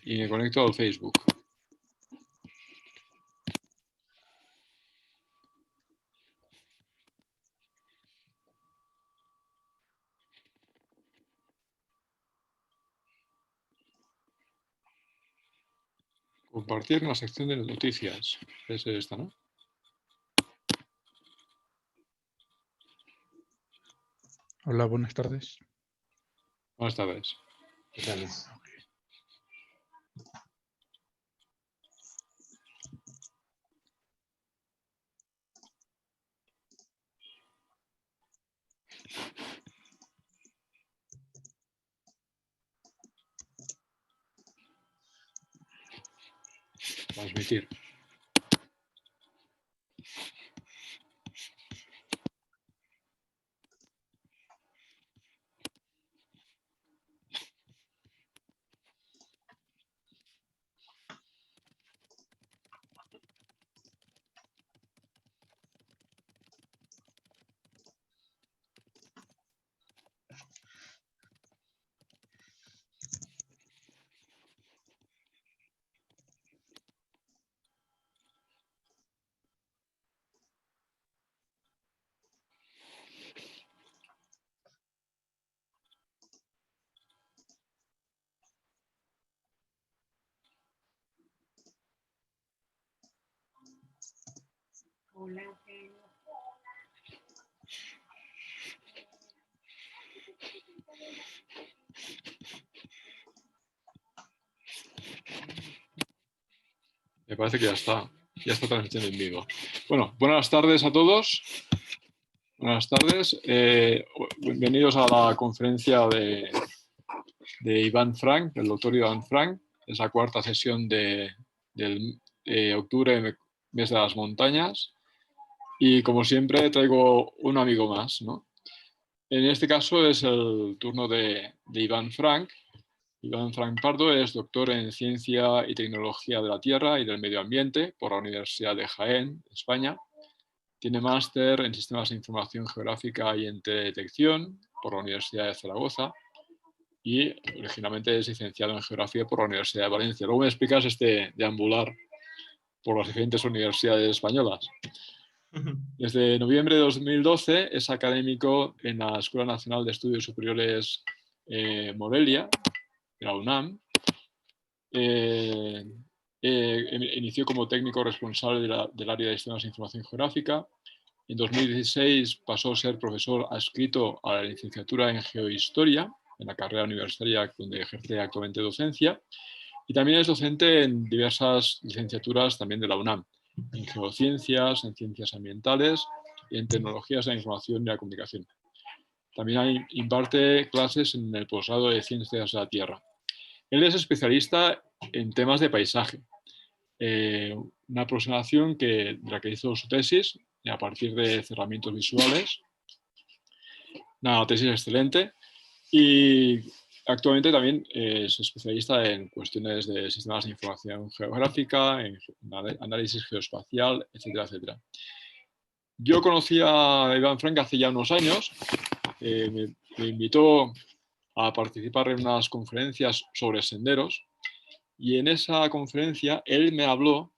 y me conecto al Facebook. Compartir en la sección de noticias. Es esta, ¿no? Hola, buenas tardes. Buenas tardes. ¿Qué tal? Transmitir. Hola, Me parece que ya está transmitiendo en vivo. Bueno, buenas tardes a todos. Buenas tardes. Bienvenidos a la conferencia de Iván Frank, del doctor Iván Frank. Es la cuarta sesión de octubre, mes de las montañas. Y como siempre traigo un amigo más, ¿no? En este caso es el turno de Iván Frank. Iván Frank Pardo es doctor en Ciencia y Tecnología de la Tierra y del Medio Ambiente por la Universidad de Jaén, España. Tiene máster en Sistemas de Información Geográfica y en Teledetección por la Universidad de Zaragoza y originalmente es licenciado en Geografía por la Universidad de Valencia. Luego me explicas este deambular por las diferentes universidades españolas. Desde noviembre de 2012 es académico en la Escuela Nacional de Estudios Superiores Morelia, de la UNAM. Inició como técnico responsable del área de Sistemas de Información Geográfica. En 2016 pasó a ser profesor adscrito a la licenciatura en Geohistoria, en la carrera universitaria donde ejerce actualmente docencia. Y también es docente en diversas licenciaturas también de la UNAM, en Geociencias, en Ciencias Ambientales y en Tecnologías de la Información y la Comunicación. También imparte clases en el posgrado de Ciencias de la Tierra. Él es especialista en temas de paisaje, una aproximación de la que hizo su tesis a partir de cerramientos visuales. Una tesis excelente y actualmente también es especialista en cuestiones de sistemas de información geográfica, en análisis geoespacial, etcétera, etcétera. Yo conocí a Iván Frank hace ya unos años, me invitó a participar en unas conferencias sobre senderos y en esa conferencia él me habló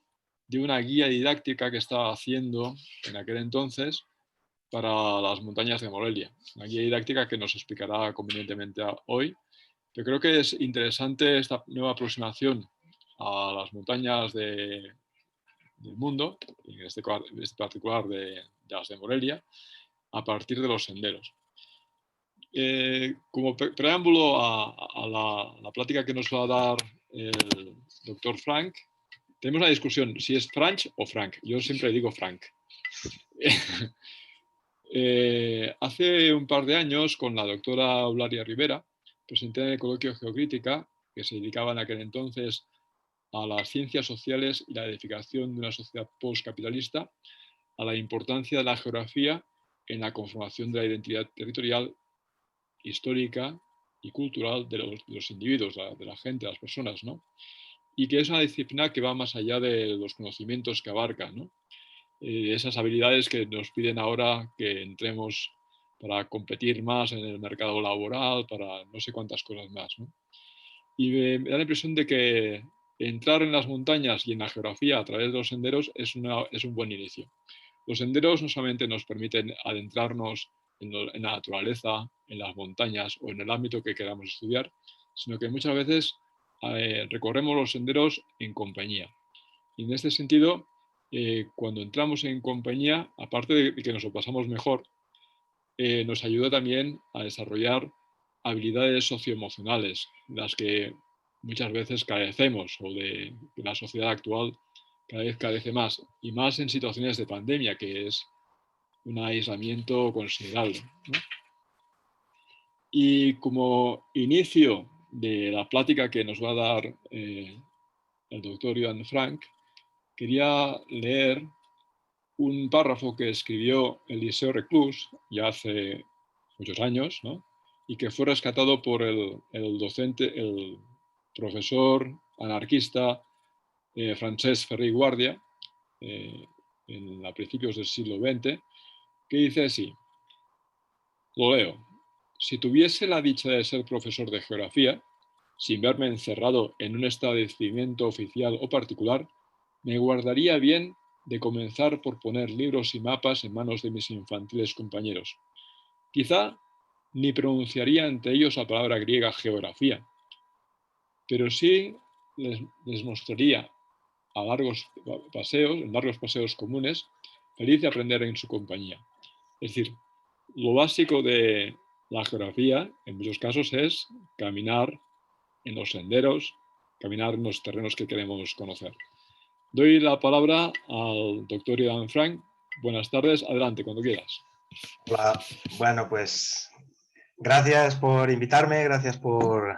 de una guía didáctica que estaba haciendo en aquel entonces para las montañas de Morelia. Una guía didáctica que nos explicará convenientemente hoy. Yo creo que es interesante esta nueva aproximación a las montañas del mundo, en este particular de las de Morelia, a partir de los senderos. Como preámbulo a la plática que nos va a dar el doctor Frank, tenemos una discusión si es Frank o Frank. Yo siempre digo Frank. Hace un par de años, con la doctora Eulalia Rivera, presenté en el coloquio Geocrítica, que se dedicaba en aquel entonces a las ciencias sociales y la edificación de una sociedad postcapitalista, a la importancia de la geografía en la conformación de la identidad territorial, histórica y cultural de los individuos, de la gente, de las personas, ¿no? Y que es una disciplina que va más allá de los conocimientos que abarca, ¿no? Esas habilidades que nos piden ahora que entremos para competir más en el mercado laboral, para no sé cuántas cosas más, ¿no? Y me da la impresión de que entrar en las montañas y en la geografía a través de los senderos es un buen inicio. Los senderos no solamente nos permiten adentrarnos en la naturaleza, en las montañas o en el ámbito que queramos estudiar, sino que muchas veces recorremos los senderos en compañía. Y en este sentido, cuando entramos en compañía, aparte de que nos lo pasamos mejor, nos ayuda también a desarrollar habilidades socioemocionales, las que muchas veces carecemos o de la sociedad actual cada vez carece más, y más en situaciones de pandemia, que es un aislamiento considerable, ¿no? Y como inicio de la plática que nos va a dar el doctor Joan Frank, quería leer un párrafo que escribió Eliseo Reclus ya hace muchos años, ¿no? Y que fue rescatado por el docente, el profesor anarquista Francesc Ferrer i Guàrdia a principios del siglo XX, que dice así, lo leo: si tuviese la dicha de ser profesor de geografía, sin verme encerrado en un establecimiento oficial o particular, me guardaría bien de comenzar por poner libros y mapas en manos de mis infantiles compañeros. Quizá ni pronunciaría ante ellos la palabra griega geografía, pero sí les mostraría en largos paseos comunes, feliz de aprender en su compañía. Es decir, lo básico de la geografía, en muchos casos, es caminar en los senderos, caminar en los terrenos que queremos conocer. Doy la palabra al doctor Joan Frank. Buenas tardes, adelante, cuando quieras. Hola, bueno, pues gracias por invitarme, gracias por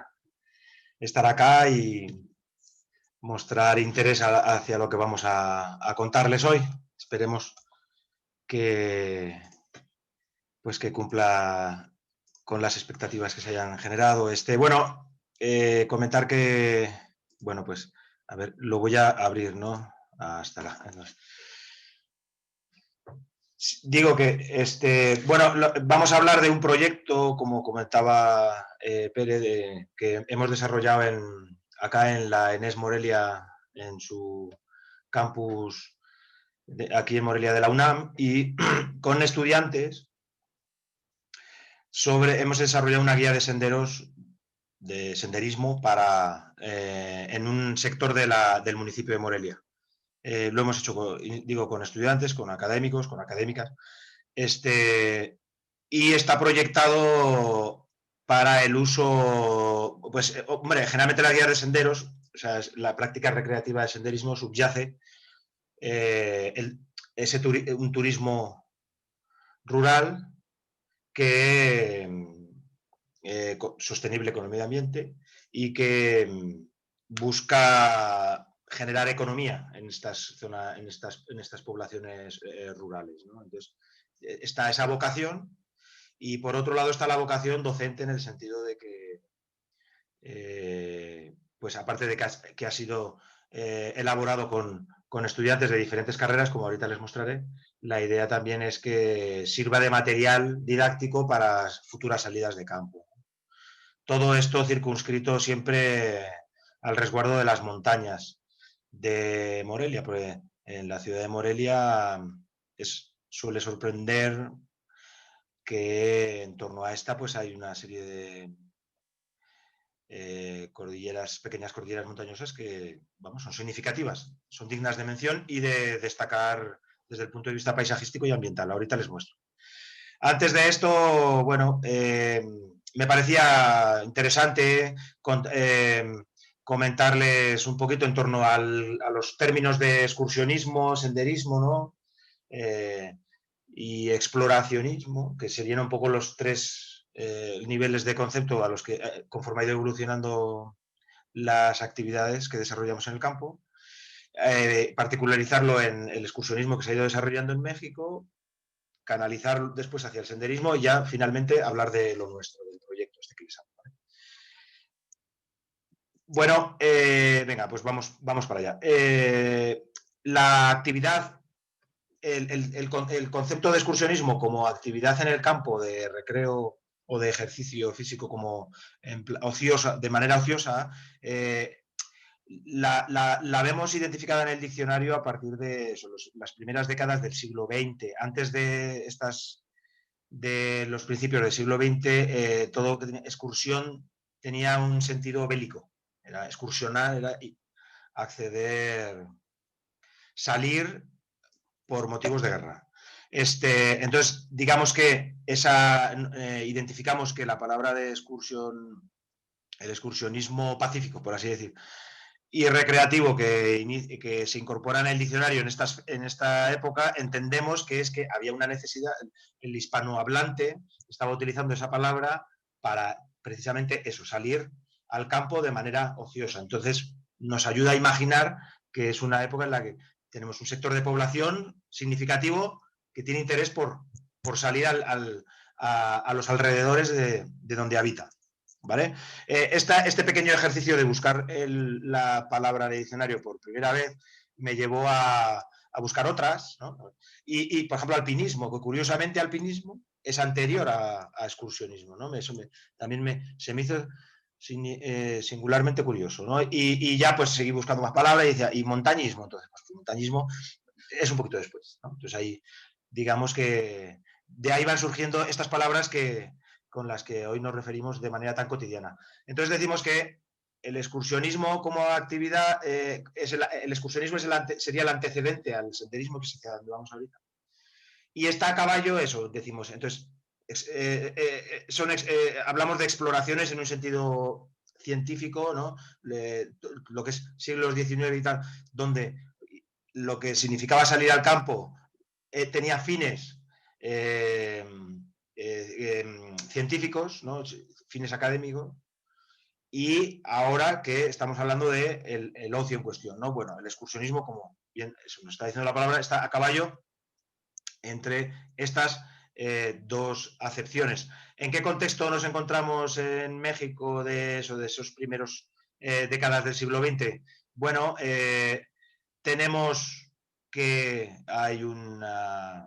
estar acá y mostrar interés hacia lo que vamos a contarles hoy. Esperemos que, pues que cumpla con las expectativas que se hayan generado. Bueno, comentar que, bueno, pues, a ver, lo voy a abrir, ¿no? Hasta la... Digo que, bueno, vamos a hablar de un proyecto, como comentaba Pérez, que hemos desarrollado acá en la ENES Morelia, en su campus aquí en Morelia de la UNAM, y con estudiantes hemos desarrollado una guía de senderos, de senderismo en un sector del municipio de Morelia. Lo hemos hecho, con estudiantes, con académicos, con académicas, y está proyectado para el uso, pues, hombre, generalmente la guía de senderos, o sea, la práctica recreativa de senderismo subyace un turismo rural sostenible con el medio ambiente y que busca generar economía en estas poblaciones rurales, ¿no? Entonces, está esa vocación y por otro lado está la vocación docente, en el sentido de que, pues aparte de que ha sido elaborado con estudiantes de diferentes carreras, como ahorita les mostraré, la idea también es que sirva de material didáctico para futuras salidas de campo. Todo esto circunscrito siempre al resguardo de las montañas de Morelia, porque en la ciudad de Morelia suele sorprender que en torno a esta pues hay una serie de pequeñas cordilleras montañosas que, vamos, son significativas, son dignas de mención y de destacar desde el punto de vista paisajístico y ambiental. Ahorita les muestro. Antes de esto, bueno, me parecía interesante comentarles un poquito en torno a los términos de excursionismo, senderismo, ¿no? Y exploracionismo, que serían un poco los tres niveles de concepto a los que, conforme ha ido evolucionando las actividades que desarrollamos en el campo. Particularizarlo en el excursionismo que se ha ido desarrollando en México, canalizar después hacia el senderismo y ya finalmente hablar de lo nuestro, del proyecto este que les hablo, ¿vale? Bueno, venga, pues vamos para allá. La actividad, el concepto de excursionismo como actividad en el campo de recreo o de ejercicio físico como ociosa, de manera ociosa, la vemos identificada en el diccionario a partir de eso, las primeras décadas del siglo XX. Antes de los principios del siglo XX, todo que tenía excursión tenía un sentido bélico. Era excursionar, era acceder, salir por motivos de guerra. Entonces, digamos que identificamos que la palabra de excursión, el excursionismo pacífico, por así decir, y recreativo que se incorpora en el diccionario en esta época, entendemos que es que había una necesidad, el hispanohablante estaba utilizando esa palabra para precisamente eso, salir al campo de manera ociosa. Entonces, nos ayuda a imaginar que es una época en la que tenemos un sector de población significativo que tiene interés por salir a los alrededores de donde habita. ¿Vale? Este pequeño ejercicio de buscar la palabra de diccionario por primera vez me llevó a buscar otras, ¿no? Y, por ejemplo, alpinismo, que curiosamente alpinismo es anterior a excursionismo, ¿no? También se me hizo singularmente curioso, ¿no? Y ya pues seguí buscando más palabras y montañismo, entonces pues, montañismo es un poquito después, ¿no? Entonces ahí digamos que de ahí van surgiendo estas palabras con las que hoy nos referimos de manera tan cotidiana. Entonces decimos que el excursionismo como actividad, el excursionismo sería el antecedente al senderismo que se donde vamos ahorita. Y está a caballo eso, decimos. Entonces, hablamos de exploraciones en un sentido científico, ¿no? Lo que es siglos XIX y tal, donde lo que significaba salir al campo tenía fines científicos, ¿no? Fines académicos, y ahora que estamos hablando de el ocio en cuestión, ¿no? Bueno, el excursionismo, como bien eso nos está diciendo la palabra, está a caballo entre estas dos acepciones. ¿En qué contexto nos encontramos en México de esos primeros décadas del siglo XX? Bueno, tenemos que hay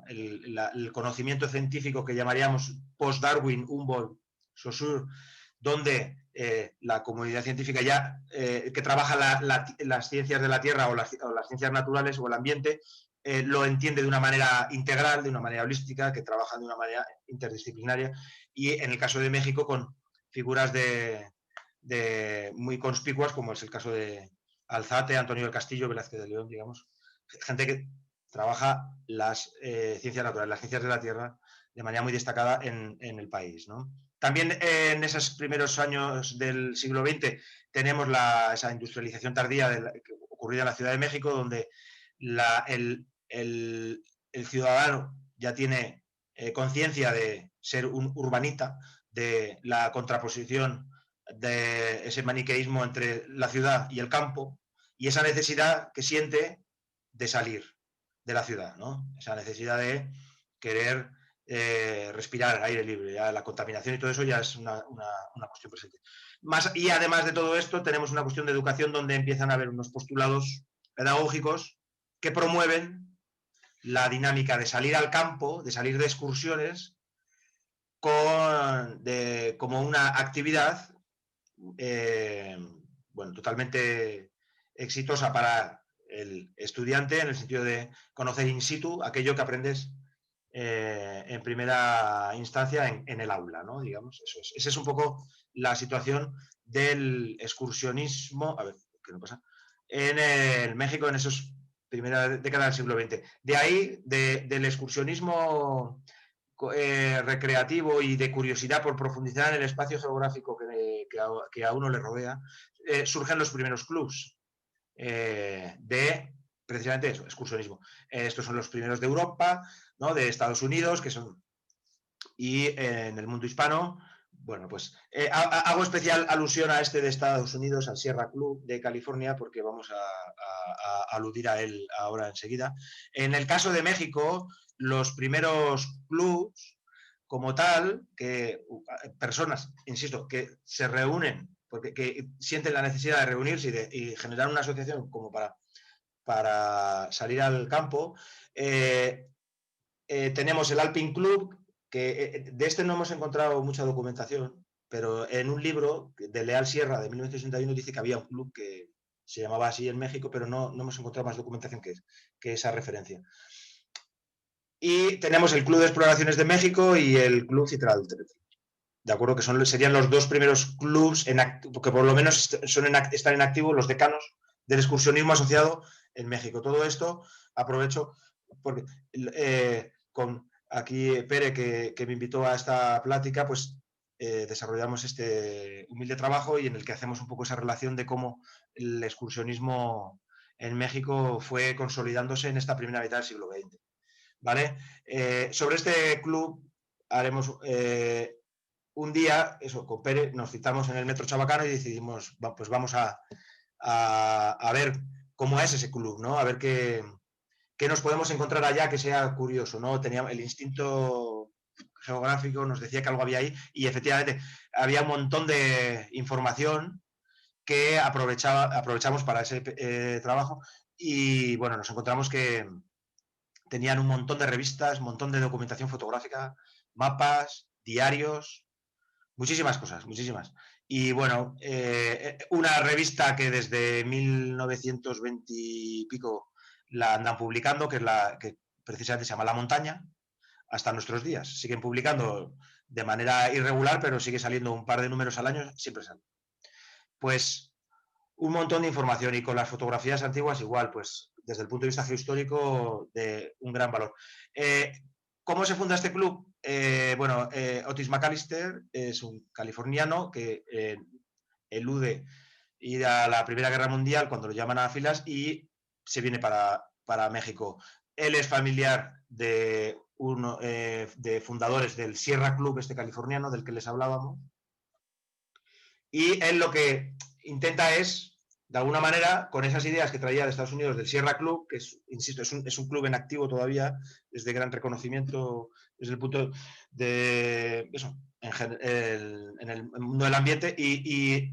el conocimiento científico que llamaríamos post-Darwin, Humboldt, Saussure, donde la comunidad científica ya que trabaja las ciencias de la Tierra o las ciencias naturales o el ambiente, lo entiende de una manera integral, de una manera holística, que trabaja de una manera interdisciplinaria, y en el caso de México con figuras muy conspicuas, como es el caso de Alzate, Antonio del Castillo, Velázquez de León, digamos, gente que trabaja las ciencias naturales, las ciencias de la Tierra, de manera muy destacada en el país, ¿no? También en esos primeros años del siglo XX tenemos esa industrialización tardía ocurrida en la Ciudad de México, donde el ciudadano ya tiene conciencia de ser un urbanita, de la contraposición de ese maniqueísmo entre la ciudad y el campo, y esa necesidad que siente de salir de la ciudad, ¿no? Esa necesidad de querer respirar aire libre. Ya la contaminación y todo eso ya es una cuestión presente. Y además de todo esto, tenemos una cuestión de educación donde empiezan a haber unos postulados pedagógicos que promueven la dinámica de salir al campo, de salir de excursiones, como una actividad bueno, totalmente exitosa para el estudiante en el sentido de conocer in situ aquello que aprendes en primera instancia en el aula, ¿no? Digamos, eso es. Esa es un poco la situación del excursionismo, a ver, ¿qué me pasa? En el México en esos primeras décadas del siglo XX. De ahí, del excursionismo recreativo y de curiosidad por profundizar en el espacio geográfico que a uno le rodea, surgen los primeros clubs de precisamente eso, excursionismo. Estos son los primeros de Europa, ¿no? De Estados Unidos, que son, y en el mundo hispano, bueno, pues hago especial alusión a este de Estados Unidos, al Sierra Club de California, porque vamos a aludir a él ahora enseguida. En el caso de México, los primeros clubs como tal, que personas, insisto, que se reúnen, porque que sienten la necesidad de reunirse y generar una asociación como para salir al campo. Tenemos el Alpine Club, de este no hemos encontrado mucha documentación, pero en un libro de Leal Sierra de 1961 dice que había un club que se llamaba así en México, pero no hemos encontrado más documentación que esa referencia. Y tenemos el Club de Exploraciones de México y el Club Citral del Tepetel. De acuerdo, que serían los dos primeros clubs que por lo menos están en activo, los decanos del excursionismo asociado en México. Todo esto aprovecho porque con aquí Pere, que me invitó a esta plática, pues desarrollamos este humilde trabajo y en el que hacemos un poco esa relación de cómo el excursionismo en México fue consolidándose en esta primera mitad del siglo XX. ¿Vale? Sobre este club haremos un día, eso, con Pere, nos citamos en el Metro Chabacano y decidimos, pues vamos a ver cómo es ese club, ¿no? A ver qué nos podemos encontrar allá que sea curioso, ¿no? Teníamos el instinto geográfico, nos decía que algo había ahí y efectivamente había un montón de información que aprovechamos para ese trabajo y bueno, nos encontramos que tenían un montón de revistas, un montón de documentación fotográfica, mapas, diarios, muchísimas cosas, muchísimas. Y bueno, una revista que desde 1920 y pico la andan publicando, que es la que precisamente se llama La Montaña, hasta nuestros días. Siguen publicando de manera irregular, pero sigue saliendo un par de números al año, siempre sale. Pues un montón de información y con las fotografías antiguas igual, pues desde el punto de vista geohistórico de un gran valor. ¿Cómo se funda este club? Bueno, Otis McAllister es un californiano que elude ir a la Primera Guerra Mundial cuando lo llaman a filas y se viene para México. Él es familiar de uno de fundadores del Sierra Club este californiano del que les hablábamos y él lo que intenta es, de alguna manera, con esas ideas que traía de Estados Unidos del Sierra Club, que es, insisto, es un club en activo todavía, es de gran reconocimiento desde el punto de eso, en el mundo del ambiente y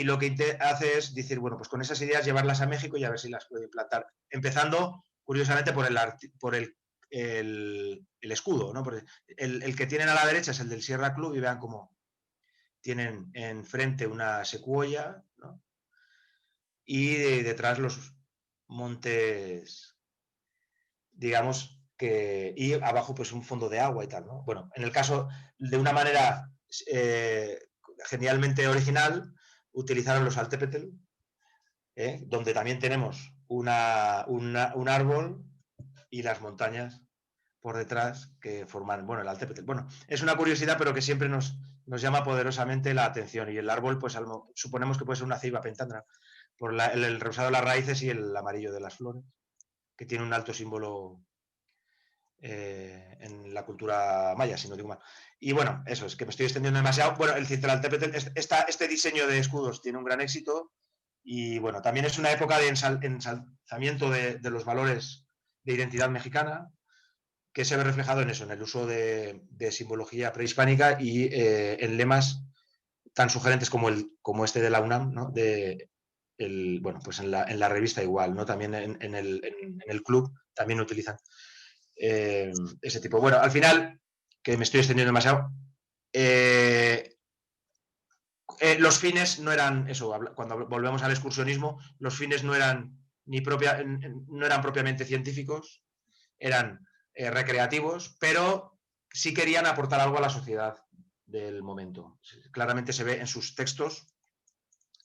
lo que hace es decir, bueno, pues con esas ideas llevarlas a México y a ver si las puede implantar. Empezando, curiosamente, por el escudo, ¿no? Porque el que tienen a la derecha es el del Sierra Club y vean cómo tienen enfrente una secuoya, ¿no? Y detrás los montes, digamos, y abajo pues un fondo de agua y tal, ¿no? Bueno, en el caso, de una manera genialmente original, utilizaron los altépetl, donde también tenemos un árbol y las montañas por detrás que forman, bueno, el altépetl. Bueno, es una curiosidad, pero que siempre nos llama poderosamente la atención. Y el árbol, pues suponemos que puede ser una ceiba pentandra, por el rosado de las raíces y el amarillo de las flores, que tiene un alto símbolo en la cultura maya, si no digo mal. Y bueno, eso es que me estoy extendiendo demasiado. Bueno, el Citlaltépetl, este diseño de escudos tiene un gran éxito y bueno, también es una época de ensalzamiento de los valores de identidad mexicana, que se ve reflejado en eso, en el uso de simbología prehispánica y en lemas tan sugerentes como este de la UNAM, ¿no? Bueno, pues en la revista igual, ¿no? También en el club también utilizan ese tipo. Bueno, al final, que me estoy extendiendo demasiado, los fines no eran eso, cuando volvemos al excursionismo, los fines no eran no eran propiamente científicos, eran recreativos, pero sí querían aportar algo a la sociedad del momento. Claramente se ve en sus textos,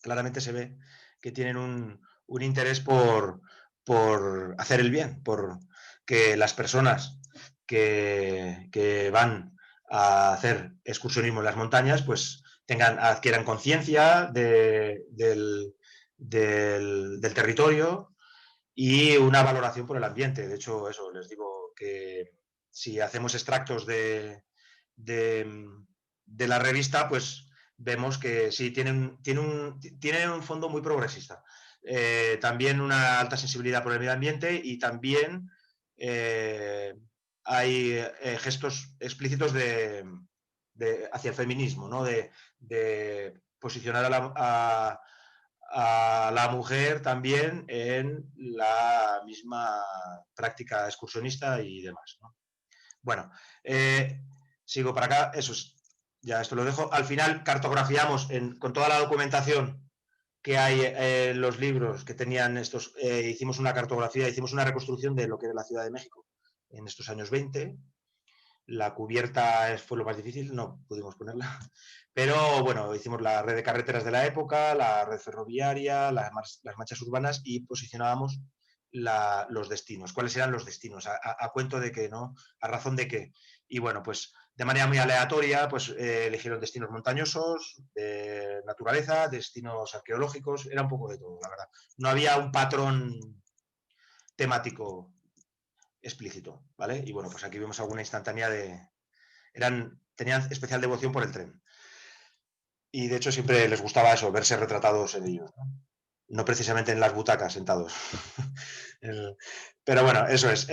claramente se ve que tienen un interés por hacer el bien, por que las personas que van a hacer excursionismo en las montañas, pues adquieran conciencia del territorio y una valoración por el ambiente. De hecho, eso, les digo que si hacemos extractos de la revista, pues vemos que sí, tienen un fondo muy progresista. También una alta sensibilidad por el medio ambiente y también hay gestos explícitos hacia el feminismo, ¿no? De posicionar a la mujer también en la misma práctica excursionista y demás, ¿no? Bueno, sigo para acá, eso es, ya esto lo dejo. Al final cartografiamos con toda la documentación que hay en los libros que tenían estos, hicimos una cartografía, hicimos una reconstrucción de lo que era la Ciudad de México en estos años 20. La cubierta fue lo más difícil, no pudimos ponerla, pero bueno, hicimos la red de carreteras de la época, la red ferroviaria, las manchas urbanas y posicionábamos los destinos. ¿Cuáles eran los destinos? ¿A cuento de qué, no? ¿A razón de qué? Y bueno, pues de manera muy aleatoria, pues eligieron destinos montañosos, de naturaleza, destinos arqueológicos, era un poco de todo, la verdad. No había un patrón temático explícito, ¿vale? Y bueno, pues aquí vemos alguna instantánea tenían especial devoción por el tren. Y de hecho siempre les gustaba eso, verse retratados en ellos, ¿no? No precisamente en las butacas sentados. Pero bueno, eso es.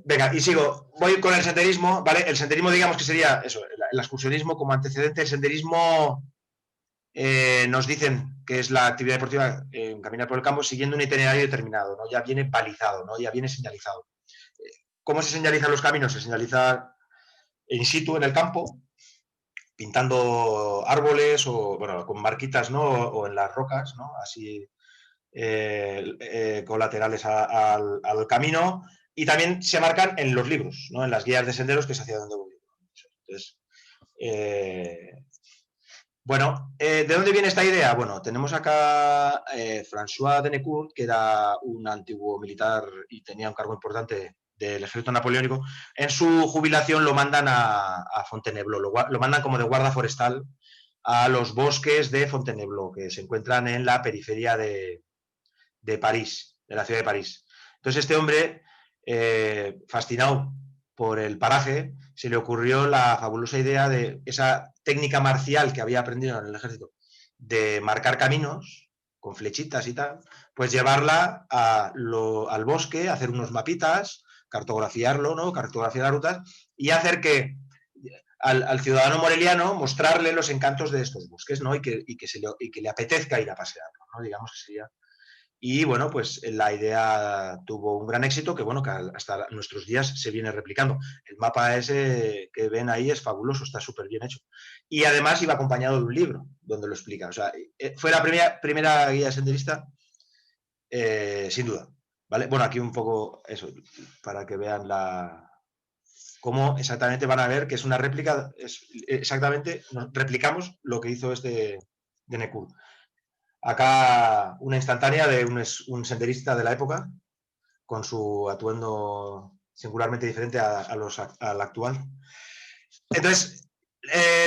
Venga, y sigo. Voy con el senderismo, ¿vale? El senderismo, digamos que sería eso, el excursionismo como antecedente. El senderismo nos dicen que es la actividad deportiva en caminar por el campo siguiendo un itinerario determinado, ¿no? Ya viene balizado, ¿no? Ya viene señalizado. ¿Cómo se señalizan los caminos? Se señaliza in situ en el campo, pintando árboles o, bueno, con marquitas, ¿no? O en las rocas, ¿no? Así colaterales al camino, y también se marcan en los libros, ¿no? En las guías de senderos, que es hacia donde voy. Entonces, bueno, ¿de dónde viene esta idea? Bueno, tenemos acá François Denecourt, que era un antiguo militar y tenía un cargo importante del ejército napoleónico. En su jubilación lo mandan a Fontainebleau, lo mandan como de guarda forestal a los bosques de Fontainebleau, que se encuentran en la periferia de París, de la ciudad de París. Entonces este hombre, fascinado por el paraje, se le ocurrió la fabulosa idea de esa técnica marcial que había aprendido en el ejército, de marcar caminos con flechitas y tal, pues llevarla al bosque, hacer unos mapitas, cartografiarlo, ¿no? Cartografiar las rutas y hacer que al ciudadano moreliano mostrarle los encantos de estos bosques, ¿no? Y que le apetezca ir a pasearlo, ¿no? Digamos que sería. Y bueno, pues la idea tuvo un gran éxito que, bueno, que hasta nuestros días se viene replicando. El mapa ese que ven ahí es fabuloso, está súper bien hecho. Y además iba acompañado de un libro donde lo explica. O sea, fue la primera guía senderista, sin duda. ¿Vale? Bueno, aquí un poco eso, para que vean cómo exactamente van a ver que es una réplica, exactamente, replicamos lo que hizo este Denecourt. Acá una instantánea de un senderista de la época, con su atuendo singularmente diferente al actual. Entonces,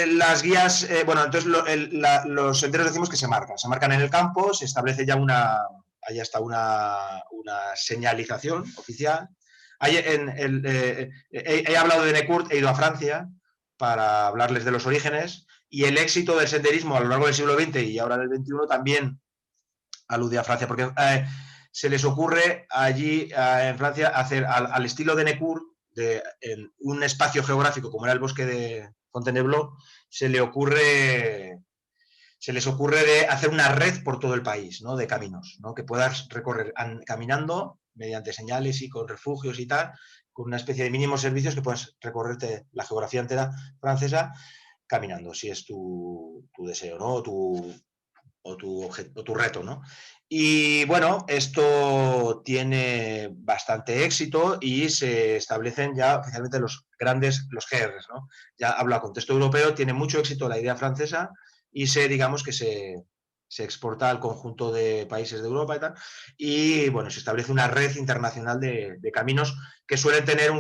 las guías, bueno, entonces los senderos decimos que se marcan en el campo, se establece ya ahí está una señalización oficial. He hablado de Denecourt, he ido a Francia para hablarles de los orígenes, y el éxito del senderismo a lo largo del siglo XX y ahora del XXI también alude a Francia, porque se les ocurre allí en Francia hacer al estilo de Denecourt, en un espacio geográfico como era el bosque de Fontainebleau, se les ocurre de hacer una red por todo el país, ¿no? De caminos, ¿no? Que puedas recorrer caminando mediante señales y con refugios y tal, con una especie de mínimos servicios que puedas recorrerte la geografía entera francesa caminando, si es tu deseo, ¿no? O tu reto, ¿no? Y bueno, esto tiene bastante éxito y se establecen ya oficialmente los GRs, ¿no? Ya hablo a contexto europeo, tiene mucho éxito la idea francesa y digamos que se exporta al conjunto de países de Europa y tal. Y bueno, se establece una red internacional de caminos que suelen tener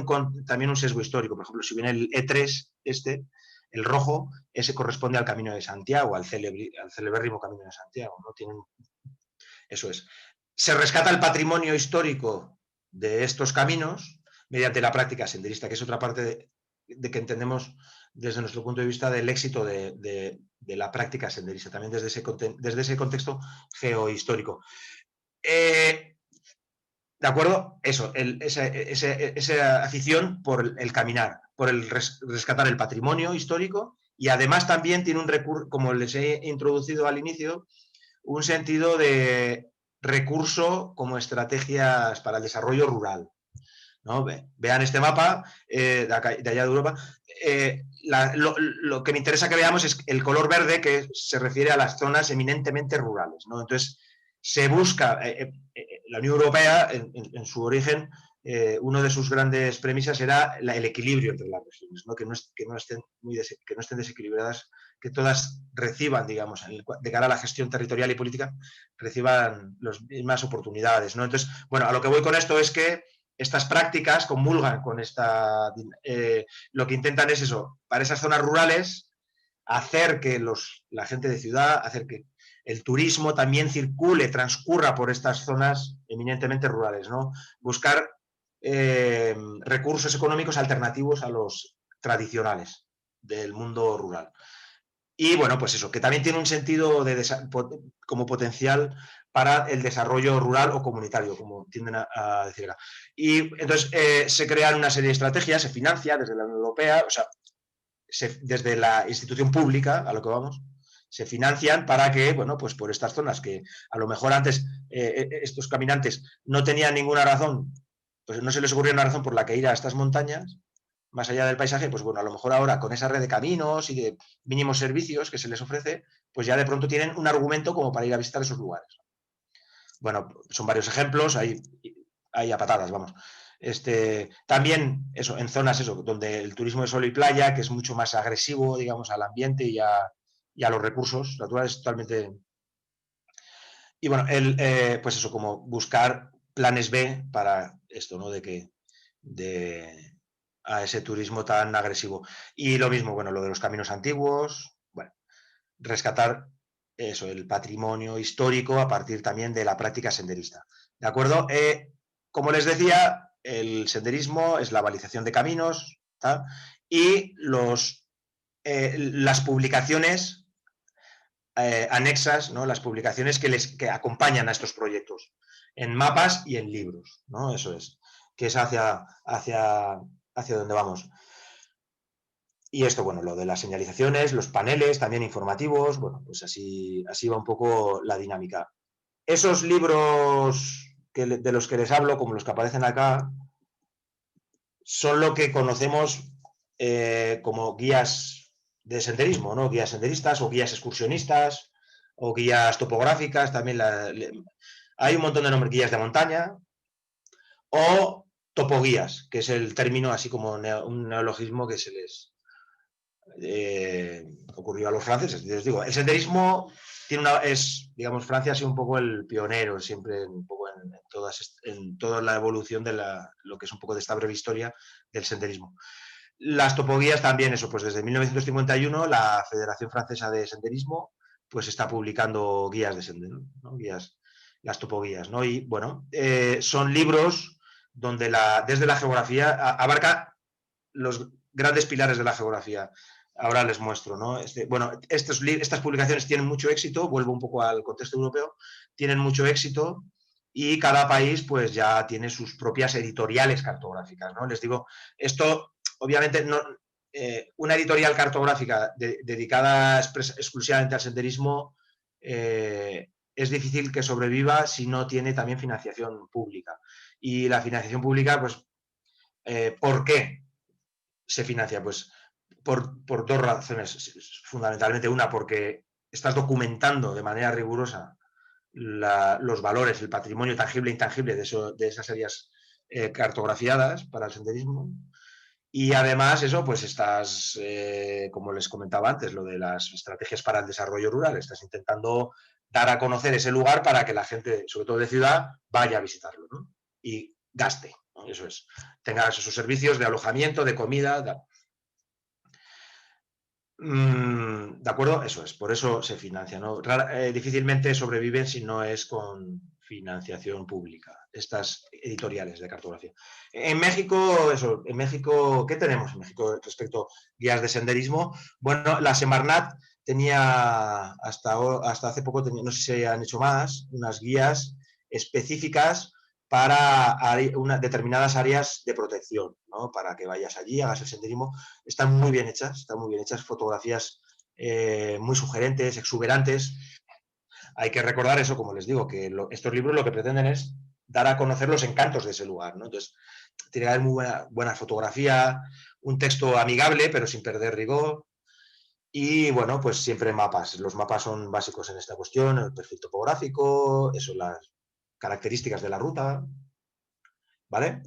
también un sesgo histórico. Por ejemplo, si viene el E3, el rojo, ese corresponde al Camino de Santiago, al celebérrimo Camino de Santiago, ¿no? Eso es. Se rescata el patrimonio histórico de estos caminos mediante la práctica senderista, que es otra parte de que entendemos desde nuestro punto de vista del éxito de la práctica senderista, también desde ese contexto geohistórico. ¿De acuerdo? Eso, esa afición por el caminar, por el rescatar el patrimonio histórico, y además también tiene un recurso, como les he introducido al inicio, un sentido de recurso como estrategias para el desarrollo rural. ¿no? Vean este mapa de allá de Europa. Lo que me interesa que veamos es el color verde, que se refiere a las zonas eminentemente rurales, ¿no? Entonces, se busca, la Unión Europea, en su origen, una de sus grandes premisas era el equilibrio entre las regiones, ¿no? Que no estén desequilibradas, que todas reciban, digamos, de cara a la gestión territorial y política, reciban las mismas oportunidades, ¿no? Entonces, bueno, a lo que voy con esto es que estas prácticas comulgan con esta... lo que intentan es eso, para esas zonas rurales, hacer que la gente de ciudad, hacer que el turismo también circule, transcurra por estas zonas eminentemente rurales, ¿no? Buscar recursos económicos alternativos a los tradicionales del mundo rural. Y bueno, pues eso, que también tiene un sentido como potencial para el desarrollo rural o comunitario, como tienden a decir acá. Y entonces se crean una serie de estrategias, se financia desde la Unión Europea, o sea, desde la institución pública, a lo que vamos, se financian para que, bueno, pues por estas zonas que a lo mejor antes estos caminantes no tenían ninguna razón, pues no se les ocurría una razón por la que ir a estas montañas, más allá del paisaje, pues bueno, a lo mejor ahora con esa red de caminos y de mínimos servicios que se les ofrece, pues ya de pronto tienen un argumento como para ir a visitar esos lugares. Bueno, son varios ejemplos, hay a patadas, vamos. También eso, en zonas donde el turismo de sol y playa, que es mucho más agresivo, digamos, al ambiente y a los recursos naturales, totalmente. Y bueno, pues eso, como buscar planes B para esto, ¿no? A ese turismo tan agresivo. Y lo mismo, bueno, lo de los caminos antiguos, bueno, rescatar eso, el patrimonio histórico a partir también de la práctica senderista. ¿De acuerdo? Como les decía, el senderismo es la balización de caminos, ¿tá? Y las publicaciones anexas, ¿no? Las publicaciones que acompañan a estos proyectos, en mapas y en libros, ¿no? Eso es, que es hacia donde vamos. Y esto, bueno, lo de las señalizaciones, los paneles también informativos, bueno, pues así va un poco la dinámica. Esos libros de los que les hablo, como los que aparecen acá, son lo que conocemos como guías de senderismo, ¿no? Guías senderistas o guías excursionistas o guías topográficas, también hay un montón de nombres, guías de montaña o topoguías, que es el término así como un neologismo que se les ocurrió a los franceses. Les digo, el senderismo digamos, Francia ha sido un poco el pionero siempre un poco en toda la evolución de lo que es un poco de esta breve historia del senderismo. Las topoguías también, eso, pues desde 1951 la Federación Francesa de Senderismo pues está publicando guías de sendero, ¿no? Las topoguías, ¿no? Y bueno, son libros donde desde la geografía abarca los grandes pilares de la geografía. Ahora les muestro, ¿no? Bueno, estas publicaciones tienen mucho éxito, vuelvo un poco al contexto europeo, tienen mucho éxito y cada país pues ya tiene sus propias editoriales cartográficas, ¿no? Les digo, esto obviamente no, una editorial cartográfica dedicada exclusivamente al senderismo es difícil que sobreviva si no tiene también financiación pública. Y la financiación pública, pues, ¿por qué se financia? Pues por dos razones, fundamentalmente. Una, porque estás documentando de manera rigurosa los valores, el patrimonio tangible e intangible de esas áreas cartografiadas para el senderismo. Y además eso, pues estás, como les comentaba antes, lo de las estrategias para el desarrollo rural, estás intentando dar a conocer ese lugar para que la gente, sobre todo de ciudad, vaya a visitarlo, ¿no? Y gaste, ¿no? Eso es, tenga esos servicios de alojamiento, de comida, ¿de acuerdo? Eso es, por eso se financia, ¿no? Difícilmente sobreviven si no es con financiación pública, estas editoriales de cartografía. En México, ¿qué tenemos en México respecto a guías de senderismo? Bueno, la Semarnat tenía, hasta hace poco, no sé si se han hecho más, unas guías específicas para determinadas áreas de protección, ¿no? Para que vayas allí, hagas el senderismo. Están muy bien hechas, fotografías muy sugerentes, exuberantes. Hay que recordar eso, como les digo, que estos libros lo que pretenden es dar a conocer los encantos de ese lugar, ¿no? Entonces, tiene que haber muy buena fotografía, un texto amigable pero sin perder rigor. Y bueno, pues siempre mapas. Los mapas son básicos en esta cuestión, el perfil topográfico, eso, las características de la ruta, ¿vale?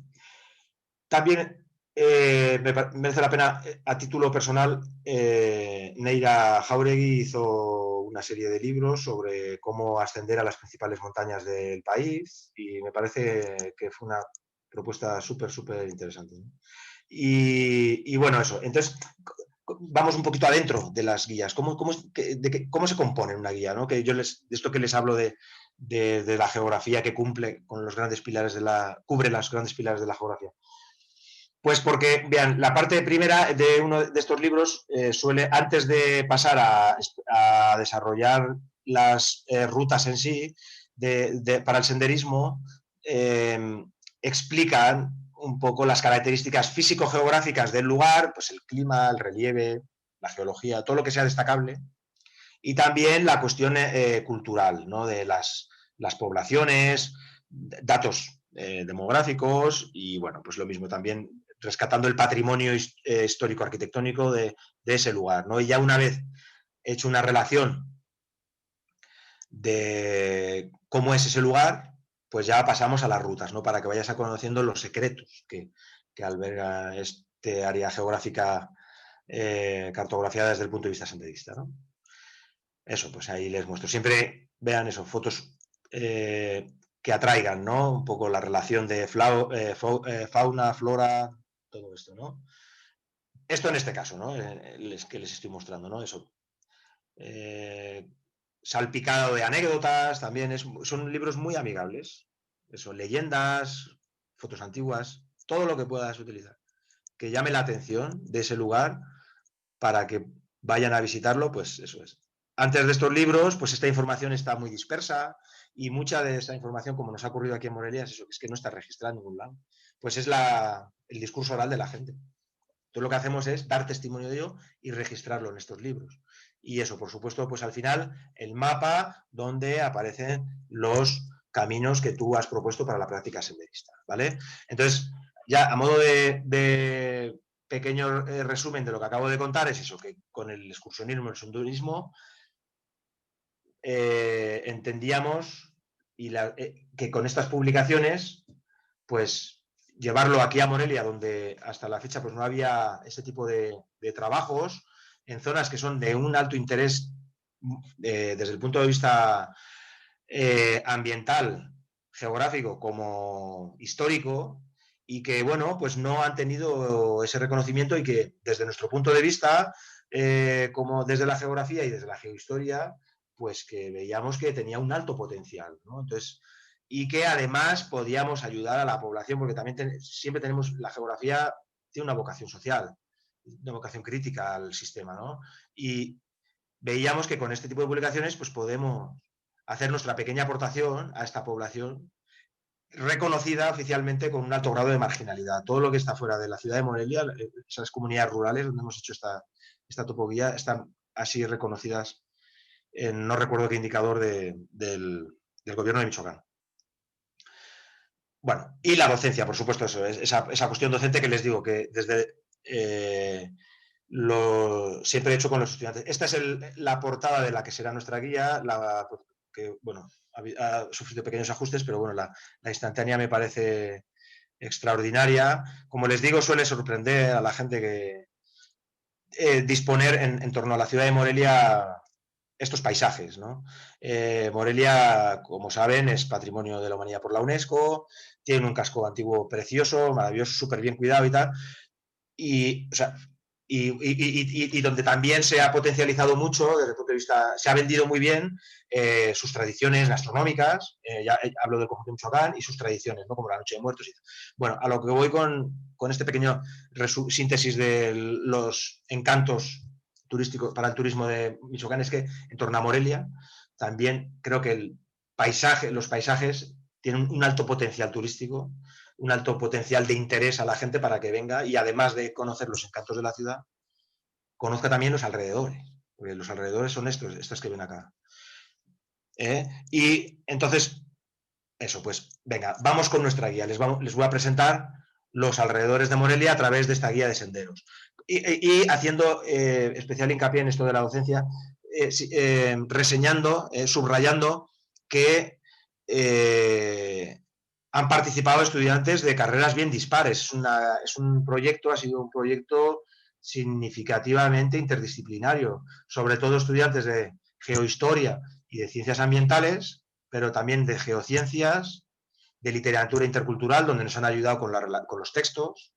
También merece la pena, a título personal, Neira Jauregui hizo una serie de libros sobre cómo ascender a las principales montañas del país y me parece que fue una propuesta súper interesante, ¿no? Y bueno, eso. Entonces, vamos un poquito adentro de las guías. ¿Cómo se compone una guía? ¿No? Que yo de esto que les hablo de la geografía que cumple con los grandes pilares cubre los grandes pilares de la geografía. Pues porque, vean, la parte primera de uno de estos libros suele, antes de pasar a desarrollar las rutas en sí, para el senderismo, explican un poco las características físico-geográficas del lugar, pues el clima, el relieve, la geología, todo lo que sea destacable, y también la cuestión cultural, ¿no? De las poblaciones, datos demográficos y, bueno, pues lo mismo también rescatando el patrimonio histórico-arquitectónico de ese lugar, ¿no? Y ya una vez hecho una relación de cómo es ese lugar, pues ya pasamos a las rutas, ¿no? Para que vayas conociendo los secretos que alberga este área geográfica cartografiada desde el punto de vista senderista, ¿no? Eso, pues ahí les muestro. Siempre vean eso, fotos que atraigan, ¿no? Un poco la relación de fauna, flora, todo esto, ¿no? Esto en este caso, ¿no? Que les estoy mostrando, ¿no? Eso. Salpicado de anécdotas, también son libros muy amigables. Eso, leyendas, fotos antiguas, todo lo que puedas utilizar. Que llame la atención de ese lugar para que vayan a visitarlo, pues eso es. Antes de estos libros, pues esta información está muy dispersa y mucha de esta información, como nos ha ocurrido aquí en Morelia, es que no está registrada en ningún lado. Pues es el discurso oral de la gente. Entonces lo que hacemos es dar testimonio de ello y registrarlo en estos libros. Y eso, por supuesto, pues al final el mapa donde aparecen los caminos que tú has propuesto para la práctica senderista, ¿vale? Entonces, ya a modo de pequeño resumen de lo que acabo de contar, es eso, que con el excursionismo, el senderismo, entendíamos que con estas publicaciones, pues llevarlo aquí a Morelia, donde hasta la fecha pues no había ese tipo de trabajos, en zonas que son de un alto interés desde el punto de vista ambiental, geográfico como histórico, y que, bueno, pues no han tenido ese reconocimiento y que desde nuestro punto de vista, como desde la geografía y desde la geohistoria, pues que veíamos que tenía un alto potencial, ¿no? Entonces, y que además podíamos ayudar a la población, porque también siempre tenemos, la geografía tiene una vocación social, una vocación crítica al sistema, ¿no? Y veíamos que con este tipo de publicaciones pues podemos hacer nuestra pequeña aportación a esta población reconocida oficialmente con un alto grado de marginalidad. Todo lo que está fuera de la ciudad de Morelia, esas comunidades rurales donde hemos hecho esta topoguía, están así reconocidas en no recuerdo qué indicador del gobierno de Michoacán. Bueno, y la docencia, por supuesto, eso es esa cuestión docente que les digo que desde siempre he hecho con los estudiantes. Esta es la portada de la que será nuestra guía, que bueno, ha sufrido pequeños ajustes, pero bueno, la instantánea me parece extraordinaria. Como les digo, suele sorprender a la gente que disponer en torno a la ciudad de Morelia estos paisajes, ¿no? Morelia, como saben, es Patrimonio de la Humanidad por la UNESCO, tiene un casco antiguo precioso, maravilloso, súper bien cuidado y tal, y, o sea, y donde también se ha potencializado mucho, desde el punto de vista, se ha vendido muy bien sus tradiciones gastronómicas, ya hablo del conjunto de Michoacán, y sus tradiciones, ¿no? Como la Noche de Muertos. Bueno, a lo que voy con este pequeño síntesis de los encantos turísticos para el turismo de Michoacán es que en torno a Morelia también creo que los paisajes tienen un alto potencial turístico, un alto potencial de interés a la gente para que venga y además de conocer los encantos de la ciudad, conozca también los alrededores, porque los alrededores son estos que ven acá. Y entonces, eso, pues venga, vamos con nuestra guía. Les voy a presentar los alrededores de Morelia a través de esta guía de senderos. Y haciendo especial hincapié en esto de la docencia, reseñando, subrayando que han participado estudiantes de carreras bien dispares. Es un proyecto, ha sido un proyecto significativamente interdisciplinario, sobre todo estudiantes de geohistoria y de ciencias ambientales, pero también de geociencias, de literatura intercultural, donde nos han ayudado con los textos,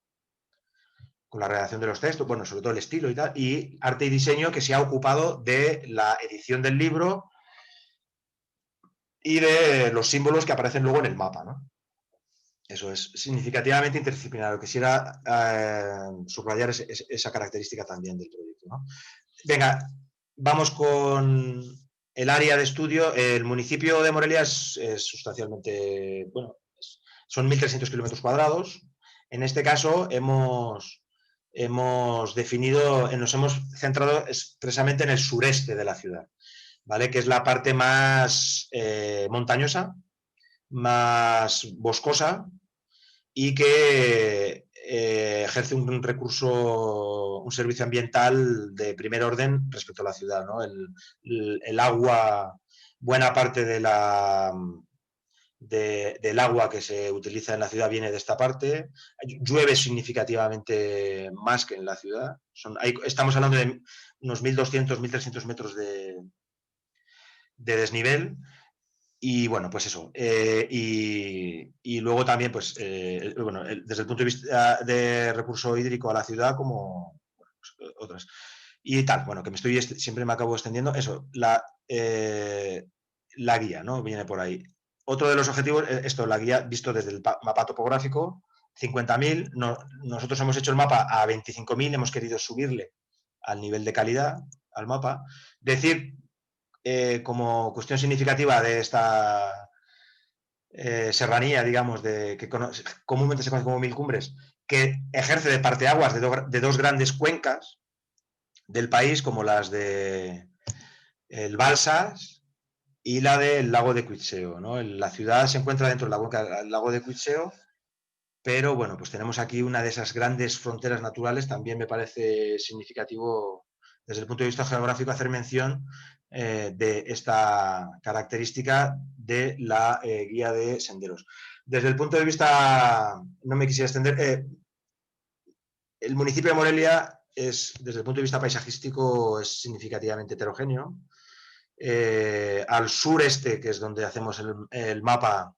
con la redacción de los textos, bueno, sobre todo el estilo y tal, y arte y diseño, que se ha ocupado de la edición del libro y de los símbolos que aparecen luego en el mapa, ¿no? Eso es significativamente interdisciplinario. Quisiera subrayar esa característica también del proyecto, ¿no? Venga, vamos con el área de estudio. El municipio de Morelia es sustancialmente, bueno, son 1.300 kilómetros cuadrados. En este caso hemos definido, nos hemos centrado expresamente en el sureste de la ciudad, ¿vale? Que es la parte más montañosa, más boscosa y que ejerce un servicio ambiental de primer orden respecto a la ciudad, ¿no? El agua, buena parte del agua que se utiliza en la ciudad viene de esta parte. Llueve significativamente más que en la ciudad. Estamos hablando de unos 1.200, 1.300 metros de desnivel. Y bueno, pues eso. Y luego también, pues, bueno, desde el punto de vista de recurso hídrico a la ciudad, como bueno, pues, otras. Y tal, bueno, que siempre me acabo extendiendo. Eso, la guía, ¿no? Viene por ahí. Otro de los objetivos, la guía visto desde el mapa topográfico, 50.000. Nosotros hemos hecho el mapa a 25.000, hemos querido subirle al nivel de calidad al mapa. Decir, como cuestión significativa de esta serranía, digamos, que comúnmente se conoce como 1.000 cumbres, que ejerce de parteaguas de dos grandes cuencas del país, como las de el Balsas y la del lago de Cuitzeo, ¿no? La ciudad se encuentra dentro de la cuenca del lago de Cuitzeo, pero bueno, pues tenemos aquí una de esas grandes fronteras naturales. También me parece significativo desde el punto de vista geográfico hacer mención de esta característica de la guía de senderos. Desde el punto de vista, no me quisiera extender, el municipio de Morelia desde el punto de vista paisajístico es significativamente heterogéneo. Al sureste, que es donde hacemos el mapa,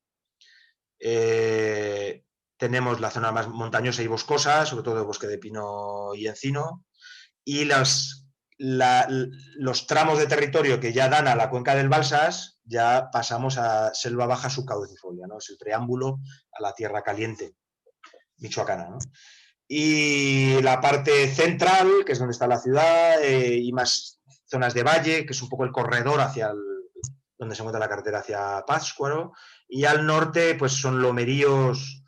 tenemos la zona más montañosa y boscosa, sobre todo el bosque de pino y encino, y los tramos de territorio que ya dan a la cuenca del Balsas, ya pasamos a selva baja subcaducifolia, ¿no? Es el preámbulo a la tierra caliente michoacana, ¿no? Y la parte central, que es donde está la ciudad, y más zonas de valle, que es un poco el corredor hacia donde se encuentra la carretera hacia Pátzcuaro, y al norte pues son lomeríos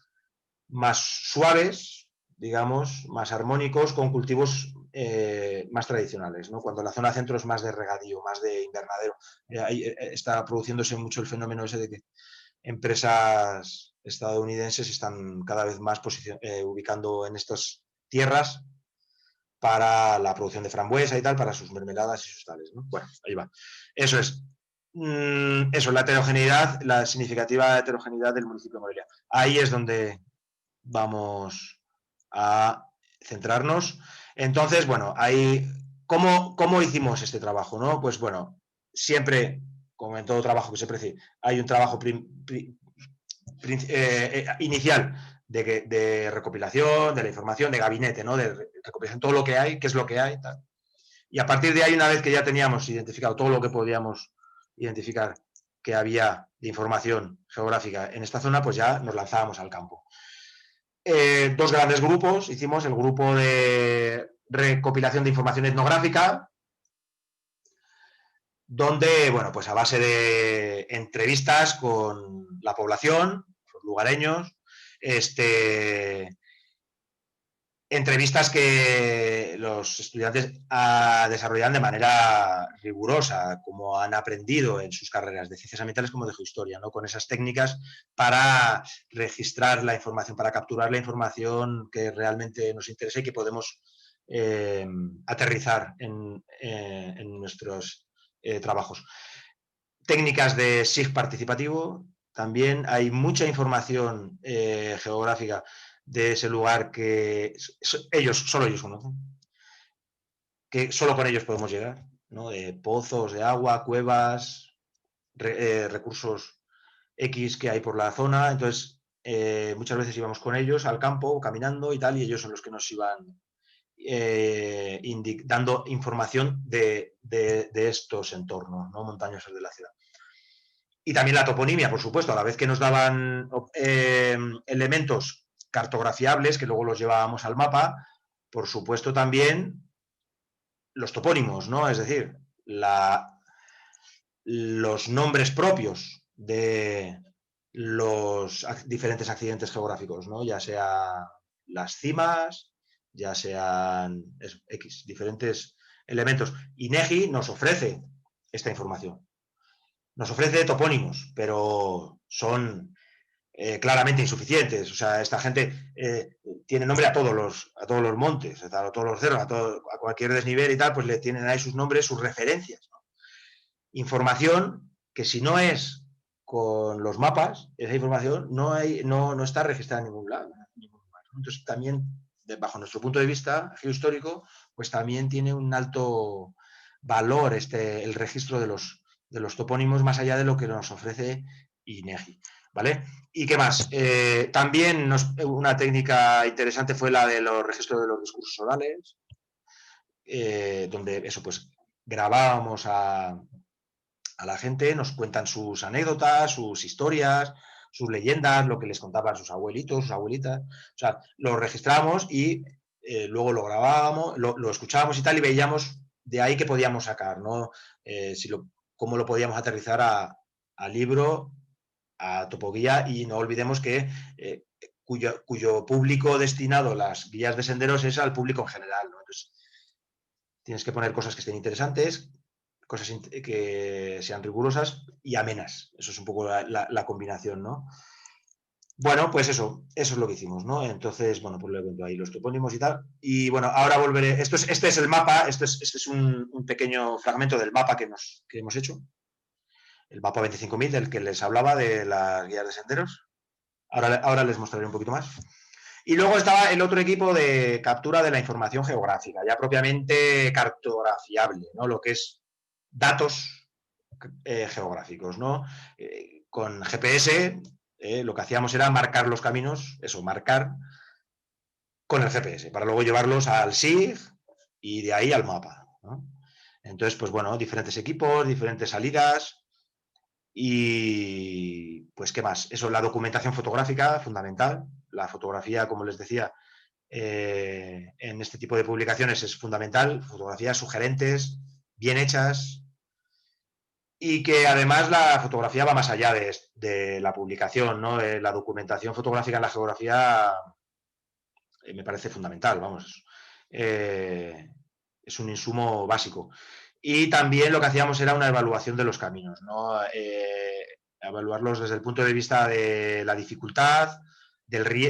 más suaves, digamos, más armónicos, con cultivos más tradicionales, ¿no? Cuando la zona centro es más de regadío, más de invernadero. Ahí está produciéndose mucho el fenómeno ese de que empresas estadounidenses están cada vez más ubicando en estas tierras para la producción de frambuesa y tal, para sus mermeladas y sus tales, ¿no? Bueno, ahí va. Eso es. La heterogeneidad, la significativa heterogeneidad del municipio de Morelia. Ahí es donde vamos a centrarnos. Entonces, bueno, ahí, ¿cómo hicimos este trabajo, no? Pues bueno, siempre, como en todo trabajo que se precie, hay un trabajo inicial de recopilación, de la información, de gabinete, ¿no? De recopilación, todo lo que hay, qué es lo que hay, tal. Y a partir de ahí, una vez que ya teníamos identificado todo lo que podíamos identificar que había de información geográfica en esta zona, pues ya nos lanzábamos al campo. Dos grandes grupos, hicimos el grupo de recopilación de información etnográfica, donde, bueno, pues a base de entrevistas con la población, los lugareños, entrevistas que los estudiantes desarrollan de manera rigurosa, como han aprendido en sus carreras de ciencias ambientales como de geohistoria, ¿no? Con esas técnicas para registrar la información, para capturar la información que realmente nos interesa y que podemos aterrizar en nuestros trabajos. Técnicas de SIG participativo, también hay mucha información geográfica de ese lugar que solo ellos conocen, que solo con ellos podemos llegar, ¿no? De pozos de agua, cuevas, recursos X que hay por la zona. Entonces, muchas veces íbamos con ellos al campo, caminando y tal, y ellos son los que nos iban dando información de estos entornos, ¿no? Montañosos de la ciudad. Y también la toponimia, por supuesto, a la vez que nos daban elementos cartografiables que luego los llevábamos al mapa, por supuesto también los topónimos, ¿no? Es decir, los nombres propios de los diferentes accidentes geográficos, ¿no? Ya sea las cimas, ya sean X, diferentes elementos. INEGI nos ofrece esta información. Nos ofrece topónimos, pero son claramente insuficientes. O sea, esta gente tiene nombre a todos los montes, a todos los cerros, a cualquier desnivel y tal, pues le tienen ahí sus nombres, sus referencias, ¿no? Información que si no es con los mapas, esa información no está registrada en ningún lado. Entonces también, bajo nuestro punto de vista geohistórico, pues también tiene un alto valor el registro de los topónimos más allá de lo que nos ofrece INEGI, ¿vale? ¿Y qué más? También una técnica interesante fue la de los registros de los discursos orales, donde eso, pues grabábamos a la gente, nos cuentan sus anécdotas, sus historias, sus leyendas, lo que les contaban sus abuelitos, sus abuelitas. O sea, lo registramos y luego lo grabábamos, lo escuchábamos y tal, y veíamos de ahí qué podíamos sacar, ¿no? Cómo lo podíamos aterrizar a libro, a topoguía, y no olvidemos que cuyo público destinado a las guías de senderos es al público en general, ¿no? Entonces, tienes que poner cosas que estén interesantes, cosas que sean rigurosas y amenas. Eso es un poco la combinación, ¿no? Bueno, pues eso es lo que hicimos, ¿no? Entonces, bueno, pues le cuento ahí los topónimos y tal. Y bueno, ahora volveré. Este es el mapa, este es un pequeño fragmento del mapa que hemos hecho. El mapa 25.000 del que les hablaba de las guías de senderos. Ahora les mostraré un poquito más. Y luego estaba el otro equipo de captura de la información geográfica, ya propiamente cartografiable, ¿no? Lo que es datos geográficos, ¿no? Con GPS lo que hacíamos era marcar los caminos, marcar con el GPS, para luego llevarlos al SIG y de ahí al mapa, ¿no? Entonces, pues bueno, diferentes equipos, diferentes salidas. Y pues, ¿qué más? Eso, la documentación fotográfica, fundamental. La fotografía, como les decía, en este tipo de publicaciones es fundamental. Fotografías sugerentes, bien hechas, y que además la fotografía va más allá de la publicación, ¿no? La documentación fotográfica en la geografía me parece fundamental, vamos. Es un insumo básico. Y también lo que hacíamos era una evaluación de los caminos, ¿no? Evaluarlos desde el punto de vista de la dificultad,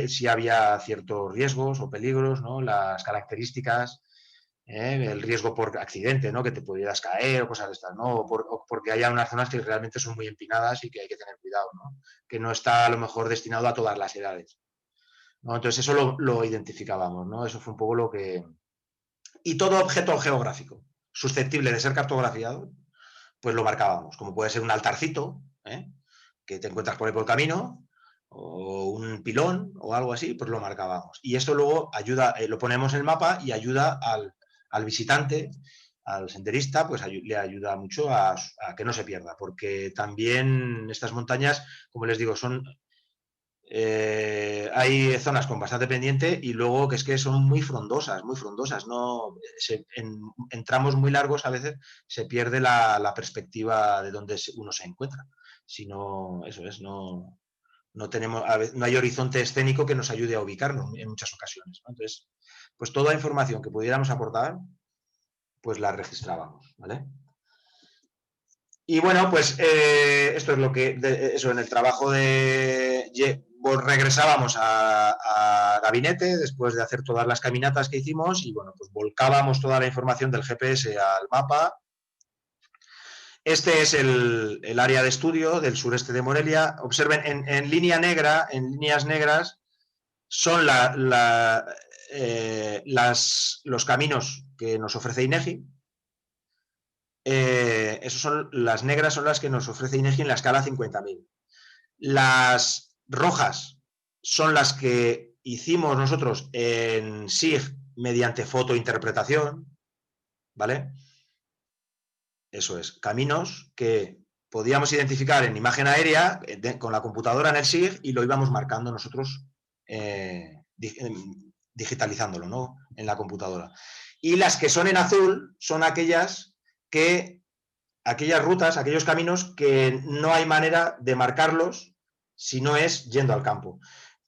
si había ciertos riesgos o peligros, ¿no? Las características, el riesgo por accidente, ¿no? Que te pudieras caer o cosas de estas, ¿no? O porque haya unas zonas que realmente son muy empinadas y que hay que tener cuidado, ¿no? Que no está a lo mejor destinado a todas las edades, ¿no? Entonces eso lo identificábamos, ¿no? Eso fue un poco lo que... Y todo objeto geográfico susceptible de ser cartografiado, pues lo marcábamos, como puede ser un altarcito, que te encuentras por ahí por el camino, o un pilón o algo así, pues lo marcábamos. Y esto luego ayuda, lo ponemos en el mapa y ayuda al visitante, al senderista, pues le ayuda mucho a que no se pierda, porque también estas montañas, como les digo, hay zonas con bastante pendiente y luego que es que son muy frondosas, ¿no? En tramos muy largos a veces se pierde la perspectiva de donde uno se encuentra. Si no, eso es, no No hay horizonte escénico que nos ayude a ubicarlo en muchas ocasiones, ¿no? Entonces, pues toda información que pudiéramos aportar, pues la registrábamos, ¿vale? Y bueno, pues esto es lo que, eso, en el trabajo regresábamos a gabinete después de hacer todas las caminatas que hicimos y bueno, pues volcábamos toda la información del GPS al mapa. Este es el área de estudio del sureste de Morelia. Observen, en línea negra, en líneas negras, son los caminos que nos ofrece INEGI. Las negras son las que nos ofrece INEGI en la escala 50.000. Las rojas son las que hicimos nosotros en SIG mediante fotointerpretación, ¿vale? Eso es, caminos que podíamos identificar en imagen aérea con la computadora en el SIG y lo íbamos marcando nosotros digitalizándolo, ¿no? En la computadora. Y las que son en azul son aquellas rutas, aquellos caminos que no hay manera de marcarlos si no es yendo al campo,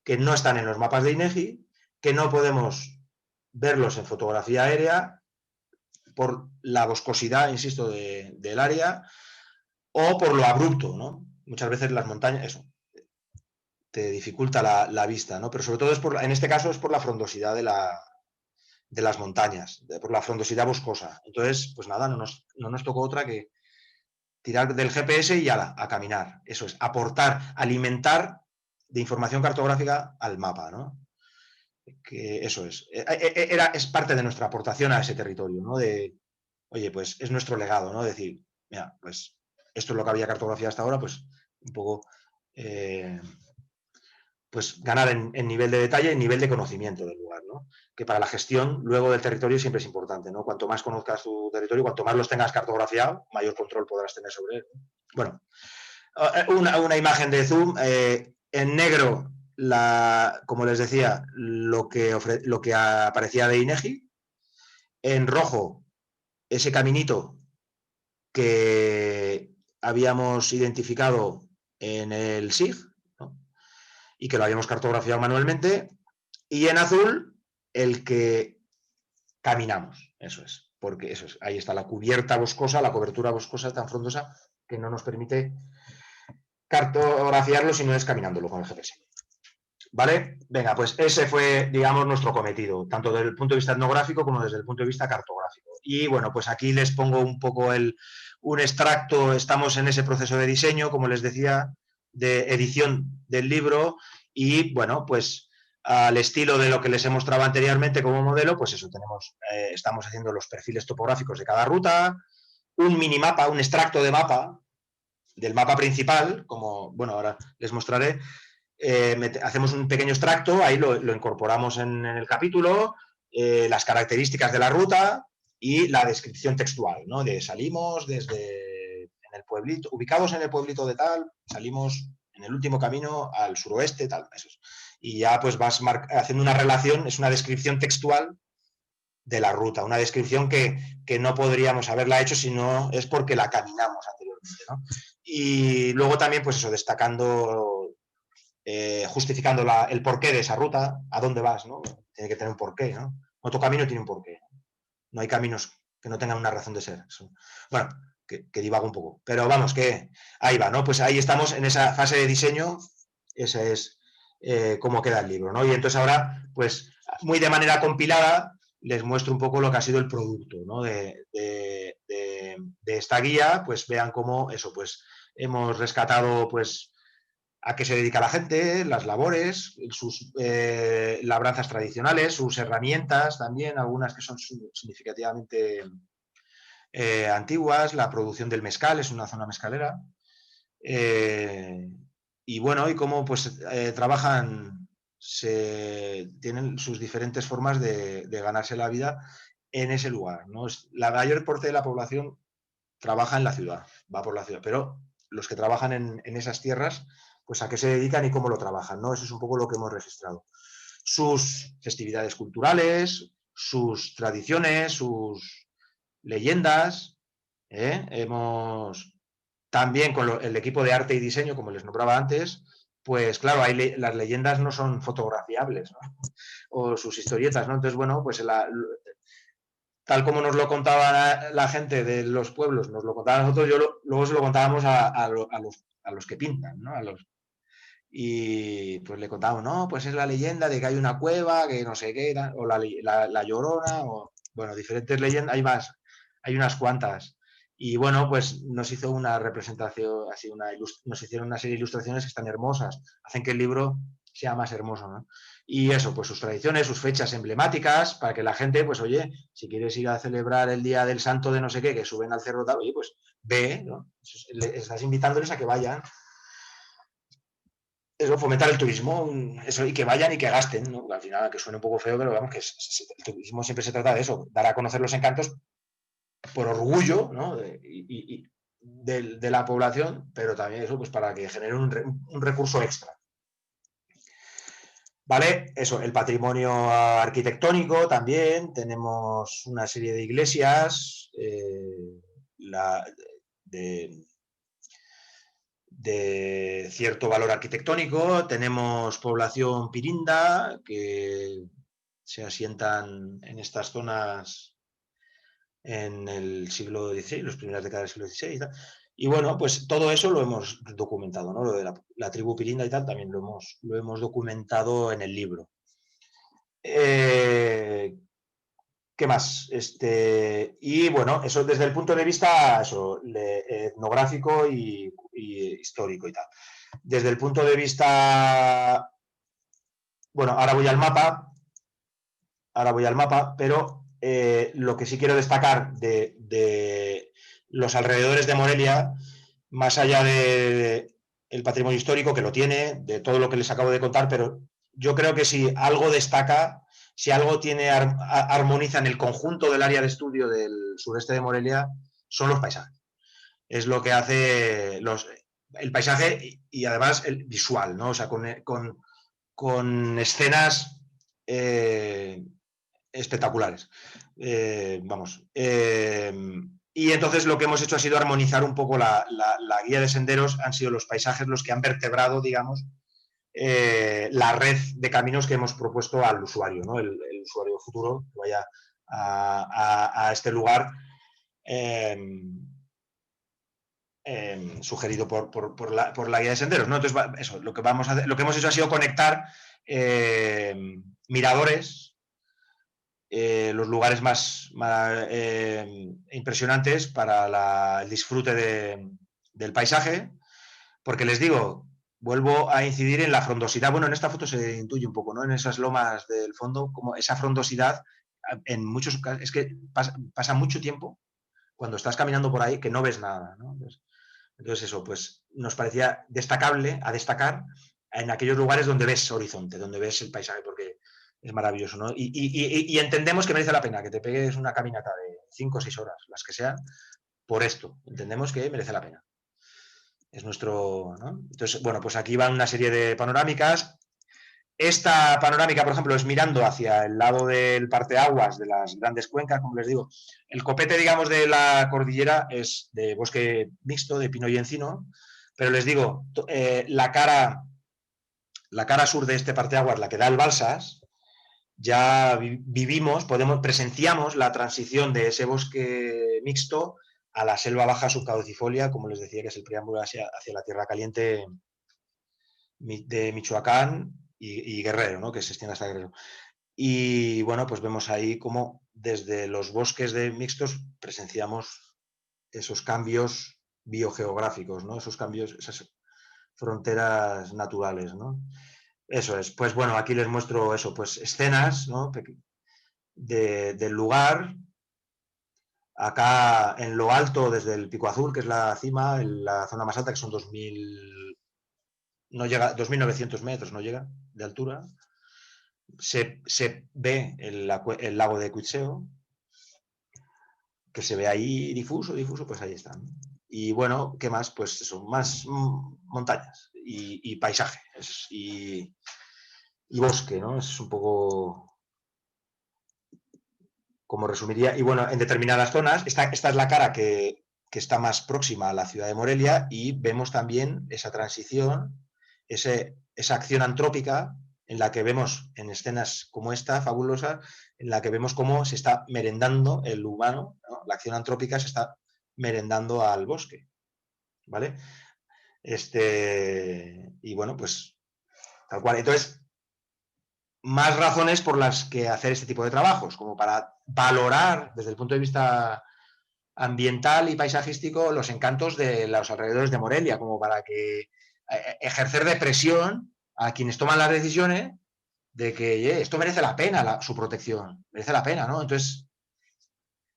que no están en los mapas de INEGI, que no podemos verlos en fotografía aérea por la boscosidad, insisto, del área o por lo abrupto, ¿no? Muchas veces las montañas, eso, te dificulta la vista, ¿no? Pero sobre todo en este caso es por la frondosidad de las montañas, por la frondosidad boscosa. Entonces, pues nada, no nos tocó otra que tirar del GPS y a caminar. Eso es, aportar, alimentar de información cartográfica al mapa, ¿no? Que eso es parte de nuestra aportación a ese territorio, ¿no? Oye, pues es nuestro legado, ¿no? Decir, mira, pues esto es lo que había cartografiado hasta ahora, pues un poco pues ganar en nivel de detalle, en nivel de conocimiento del lugar, ¿no? Que para la gestión luego del territorio siempre es importante, ¿no? Cuanto más conozcas tu territorio, cuanto más los tengas cartografiado, mayor control podrás tener sobre él. Bueno, una imagen de zoom, en negro, como les decía, lo que aparecía de INEGI, en rojo, ese caminito que habíamos identificado en el SIG, ¿no? Y que lo habíamos cartografiado manualmente, y en azul el que caminamos, eso es, porque eso es, ahí está la cubierta boscosa, la cobertura boscosa tan frondosa que no nos permite cartografiarlo si no es caminándolo con el GPS. ¿Vale? Venga, pues ese fue, digamos, nuestro cometido, tanto desde el punto de vista etnográfico como desde el punto de vista cartográfico. Y bueno, pues aquí les pongo un poco un extracto, estamos en ese proceso de diseño, como les decía, de edición del libro y bueno, pues al estilo de lo que les he mostrado anteriormente como modelo, pues eso, estamos haciendo los perfiles topográficos de cada ruta, un minimapa, un extracto de mapa, del mapa principal, como, bueno, ahora les mostraré, hacemos un pequeño extracto, ahí lo incorporamos en el capítulo, las características de la ruta y la descripción textual, ¿no? De salimos desde en el pueblito, ubicados en el pueblito de tal, salimos en el último camino al suroeste, tal, eso es. Y ya pues vas haciendo una relación, es una descripción textual de la ruta, una descripción que no podríamos haberla hecho si no es porque la caminamos anteriormente, ¿no? Y luego también, pues eso, destacando, justificando el porqué de esa ruta, a dónde vas, ¿no? Tiene que tener un porqué, ¿no? Otro camino tiene un porqué. No hay caminos que no tengan una razón de ser. Bueno, que divago un poco. Pero vamos, que ahí va, ¿no? Pues ahí estamos en esa fase de diseño. Esa es cómo queda el libro, ¿no? Y entonces ahora, pues, muy de manera compilada, les muestro un poco lo que ha sido el producto, ¿no? de esta guía, pues vean cómo eso, pues hemos rescatado, pues, a qué se dedica la gente, las labores, sus labranzas tradicionales, sus herramientas también, algunas que son significativamente antiguas, la producción del mezcal, es una zona mezcalera, y bueno, y cómo pues trabajan, tienen sus diferentes formas de ganarse la vida en ese lugar, ¿no? La mayor parte de la población trabaja en la ciudad, va por la ciudad, pero los que trabajan en esas tierras, pues a qué se dedican y cómo lo trabajan, ¿no? Eso es un poco lo que hemos registrado. Sus festividades culturales, sus tradiciones, sus leyendas, hemos también con el equipo de arte y diseño, como les nombraba antes, pues claro, las leyendas no son fotografiables, ¿no? O sus historietas, ¿no? Entonces, bueno, pues tal como nos lo contaba la gente de los pueblos, nos lo contaban nosotros, luego se lo contábamos a los que pintan, ¿no? Y pues le contábamos, no, pues es la leyenda de que hay una cueva, que no sé qué, o la Llorona, o bueno, diferentes leyendas, hay unas cuantas. Y bueno, pues nos hizo una representación, así nos hicieron una serie de ilustraciones que están hermosas, hacen que el libro sea más hermoso, ¿no? Y eso, pues sus tradiciones, sus fechas emblemáticas, para que la gente, pues oye, si quieres ir a celebrar el día del santo de no sé qué, que suben al cerro tal, oye, pues ve, ¿no? Estás invitándoles a que vayan. Eso, fomentar el turismo, eso, y que vayan y que gasten, ¿no? Al final, que suene un poco feo, pero vamos, que el turismo siempre se trata de eso, dar a conocer los encantos por orgullo, ¿no? de la población, pero también eso, pues para que genere un recurso extra. ¿Vale? Eso, el patrimonio arquitectónico también, tenemos una serie de iglesias, de cierto valor arquitectónico. Tenemos población pirinda que se asientan en estas zonas en el siglo XVI, las primeras décadas del siglo XVI y tal. Y bueno, pues todo eso lo hemos documentado, ¿no? Lo de la tribu pirinda y tal también lo hemos documentado en el libro. ¿Qué más? Y bueno, eso desde el punto de vista etnográfico y histórico y tal. Desde el punto de vista... Bueno, ahora voy al mapa, pero lo que sí quiero destacar de los alrededores de Morelia, más allá de el patrimonio histórico, que lo tiene, de todo lo que les acabo de contar, pero yo creo que si algo destaca, si algo armoniza en el conjunto del área de estudio del sureste de Morelia, son los paisajes. Es lo que hace el paisaje y además el visual, ¿no? O sea, con escenas espectaculares. Y entonces lo que hemos hecho ha sido armonizar un poco la guía de senderos, han sido los paisajes los que han vertebrado, digamos, la red de caminos que hemos propuesto al usuario, ¿no? El usuario futuro que vaya a este lugar sugerido por la guía de senderos, ¿no? Entonces, eso, lo que hemos hecho ha sido conectar miradores, los lugares más impresionantes para el disfrute del paisaje, porque les digo, vuelvo a incidir en la frondosidad. Bueno, en esta foto se intuye un poco, ¿no? En esas lomas del fondo, como esa frondosidad, en muchos casos, es que pasa mucho tiempo cuando estás caminando por ahí que no ves nada, ¿no? Entonces eso, pues nos parecía a destacar en aquellos lugares donde ves horizonte, donde ves el paisaje, porque es maravilloso, ¿no? Y entendemos que merece la pena que te pegues una caminata de 5 o 6 horas, las que sean, por esto. Entendemos que merece la pena. Es nuestro, ¿no? Entonces, bueno, pues aquí van una serie de panorámicas. Esta panorámica, por ejemplo, es mirando hacia el lado del parteaguas de las grandes cuencas, como les digo. El copete, digamos, de la cordillera es de bosque mixto, de pino y encino, pero les digo, la cara sur de este parteaguas, la que da el Balsas, ya presenciamos la transición de ese bosque mixto a la selva baja subcaducifolia, como les decía, que es el preámbulo hacia la tierra caliente de Michoacán y Guerrero, ¿no? Que se extiende hasta Guerrero. Y bueno, pues vemos ahí cómo desde los bosques de mixtos presenciamos esos cambios biogeográficos, ¿no? Esos cambios, esas fronteras naturales, ¿no? Eso es. Pues bueno, aquí les muestro eso, pues escenas, ¿no? Del lugar. Acá en lo alto, desde el Pico Azul, que es la cima, en la zona más alta, que son 2.900 metros, no llega, de altura, se ve el lago de Cuitzeo, que se ve ahí difuso, pues ahí está. Y bueno, ¿qué más? Pues eso, más montañas y paisaje y bosque, ¿no? Es un poco como resumiría. Y bueno, en determinadas zonas, esta es la cara que está más próxima a la ciudad de Morelia y vemos también esa transición esa acción antrópica en la que vemos en escenas como esta, fabulosa, en la que vemos cómo se está merendando el humano, ¿no? La acción antrópica se está merendando al bosque, ¿vale? Y bueno, pues tal cual. Entonces, más razones por las que hacer este tipo de trabajos, como para valorar desde el punto de vista ambiental y paisajístico los encantos de los alrededores de Morelia, como para que ejercer de presión a quienes toman las decisiones de que esto merece la pena, su protección, merece la pena, ¿no? Entonces,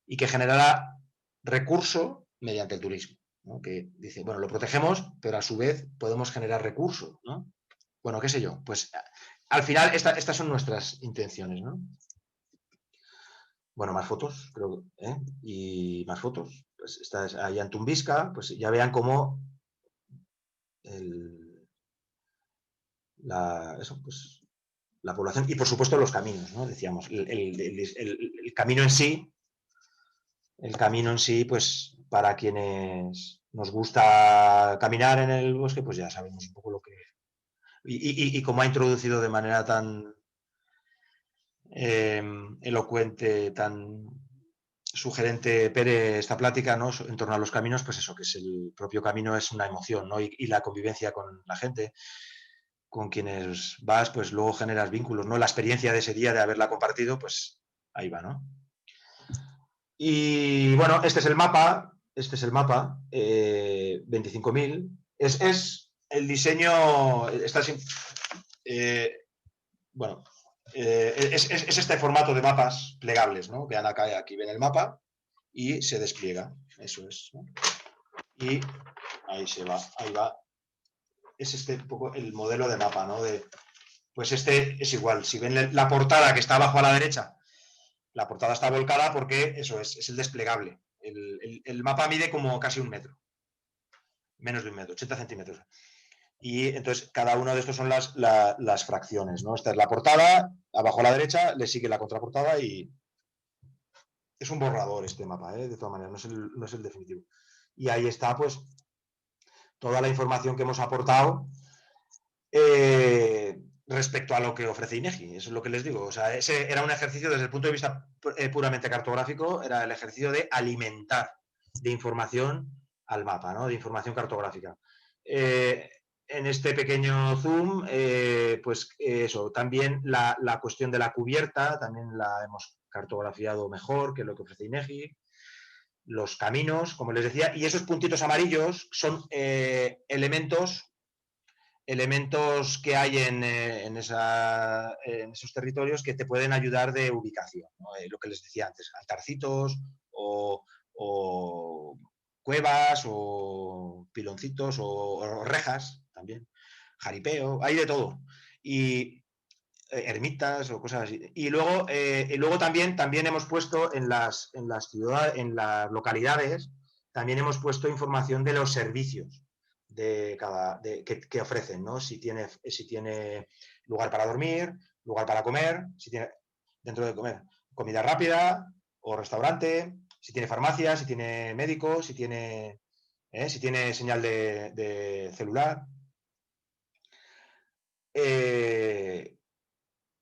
y que generara recurso mediante el turismo, ¿no? Que dice, bueno, lo protegemos, pero a su vez podemos generar recursos, ¿no? Bueno, qué sé yo, pues al final estas son nuestras intenciones, ¿no? Bueno, más fotos, creo, ¿eh? Y más fotos. Pues esta es allá en Tumbisca, pues ya vean cómo pues, la población y por supuesto los caminos, ¿no? Decíamos, el camino en sí, pues para quienes nos gusta caminar en el bosque, pues ya sabemos un poco lo que... Y como ha introducido de manera tan elocuente, tan sugerente Pere esta plática, ¿no? En torno a los caminos, pues eso, que es el propio camino es una emoción, ¿no? Y la convivencia con la gente, con quienes vas, pues luego generas vínculos, ¿no? La experiencia de ese día, de haberla compartido, pues ahí va, ¿no? Y bueno, este es el mapa, 25.000. Es el diseño, está bueno, es este formato de mapas plegables, ¿no? Vean acá, aquí ven el mapa y se despliega, eso es, ¿no? Y ahí se va, ahí va. Es este un poco el modelo de mapa, ¿no? Pues este es igual, si ven la portada que está abajo a la derecha, la portada está volcada porque eso es el desplegable. El mapa mide como casi 1 metro, menos de 1 metro, 80 centímetros. Y entonces cada uno de estos son las fracciones, ¿no? Esta es la portada, abajo a la derecha le sigue la contraportada y es un borrador este mapa, de todas maneras, no es el definitivo. Y ahí está, pues, toda la información que hemos aportado respecto a lo que ofrece INEGI, eso es lo que les digo. O sea, ese era un ejercicio desde el punto de vista puramente cartográfico, era el ejercicio de alimentar de información al mapa, ¿no? De información cartográfica. En este pequeño zoom, pues eso, también la cuestión de la cubierta, también la hemos cartografiado mejor que lo que ofrece INEGI. Los caminos, como les decía, y esos puntitos amarillos son elementos que hay en esos territorios que te pueden ayudar de ubicación, ¿no? Lo que les decía antes, altarcitos o cuevas o piloncitos o rejas también, jaripeo, hay de todo. Y ermitas o cosas así. Y luego también hemos puesto en las ciudades, en las localidades, también hemos puesto información de los servicios que ofrecen, ¿no? Si tiene lugar para dormir, lugar para comer, si tiene dentro de comer comida rápida o restaurante, si tiene farmacia, si tiene médico, si tiene señal de celular.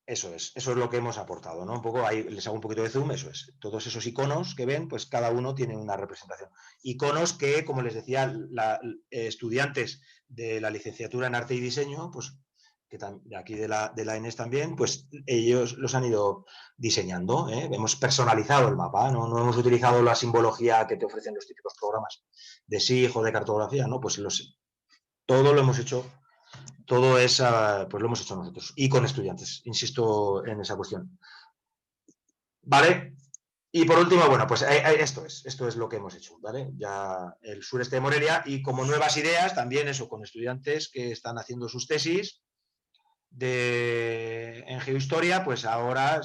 Eso es lo que hemos aportado, ¿no? Un poco, ahí les hago un poquito de zoom, eso es. Todos esos iconos que ven, pues cada uno tiene una representación. Iconos que, como les decía, estudiantes de la licenciatura en Arte y Diseño, pues que de aquí de la ENES también, pues ellos los han ido diseñando, ¿eh? Hemos personalizado el mapa, ¿no? No hemos utilizado la simbología que te ofrecen los típicos programas de SIG o de cartografía, ¿no? Pues todo lo hemos hecho. Todo es, pues lo hemos hecho nosotros y con estudiantes, insisto en esa cuestión. ¿Vale? Y por último, bueno, pues esto es lo que hemos hecho, ¿vale? Ya el sureste de Morelia y como nuevas ideas también eso, con estudiantes que están haciendo sus tesis en geohistoria, pues ahora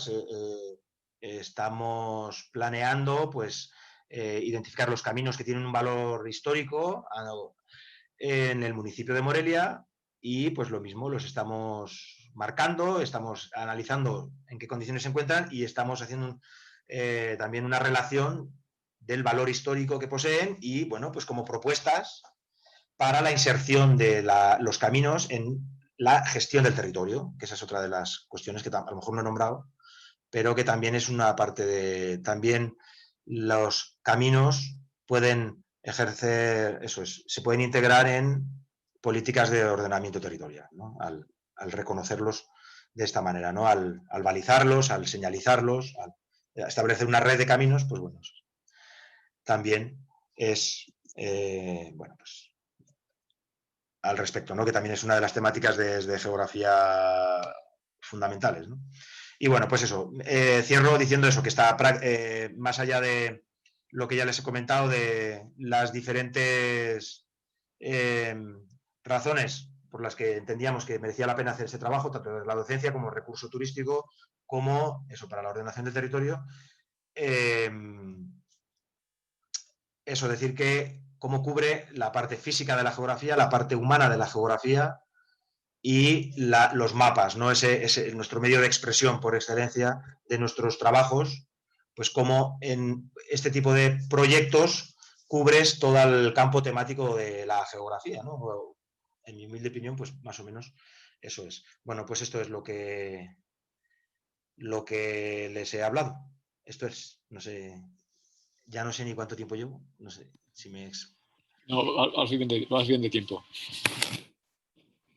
estamos planeando, pues, identificar los caminos que tienen un valor histórico en el municipio de Morelia. Y pues lo mismo, los estamos marcando, estamos analizando en qué condiciones se encuentran y estamos haciendo también una relación del valor histórico que poseen y, bueno, pues como propuestas para la inserción de los caminos en la gestión del territorio, que esa es otra de las cuestiones que a lo mejor no he nombrado, pero que también es una parte de... También los caminos pueden ejercer, eso es, se pueden integrar en políticas de ordenamiento territorial, ¿no? Al reconocerlos de esta manera, ¿no? Al balizarlos, al señalizarlos, al establecer una red de caminos, pues bueno, también es, bueno, pues al respecto, ¿no? Que también es una de las temáticas de geografía fundamentales, ¿no? Y bueno, pues eso, cierro diciendo eso, que está más allá de lo que ya les he comentado, de las diferentes razones por las que entendíamos que merecía la pena hacer ese trabajo, tanto de la docencia como recurso turístico, como eso para la ordenación del territorio. Eso, decir que cómo cubre la parte física de la geografía, la parte humana de la geografía y los mapas, ¿no? Ese nuestro medio de expresión por excelencia de nuestros trabajos, pues cómo en este tipo de proyectos cubres todo el campo temático de la geografía, ¿no? En mi humilde opinión, pues más o menos eso es. Bueno, pues esto es lo que les he hablado. Esto es, no sé, ya no sé ni cuánto tiempo llevo, no sé si me... No, vas bien de tiempo.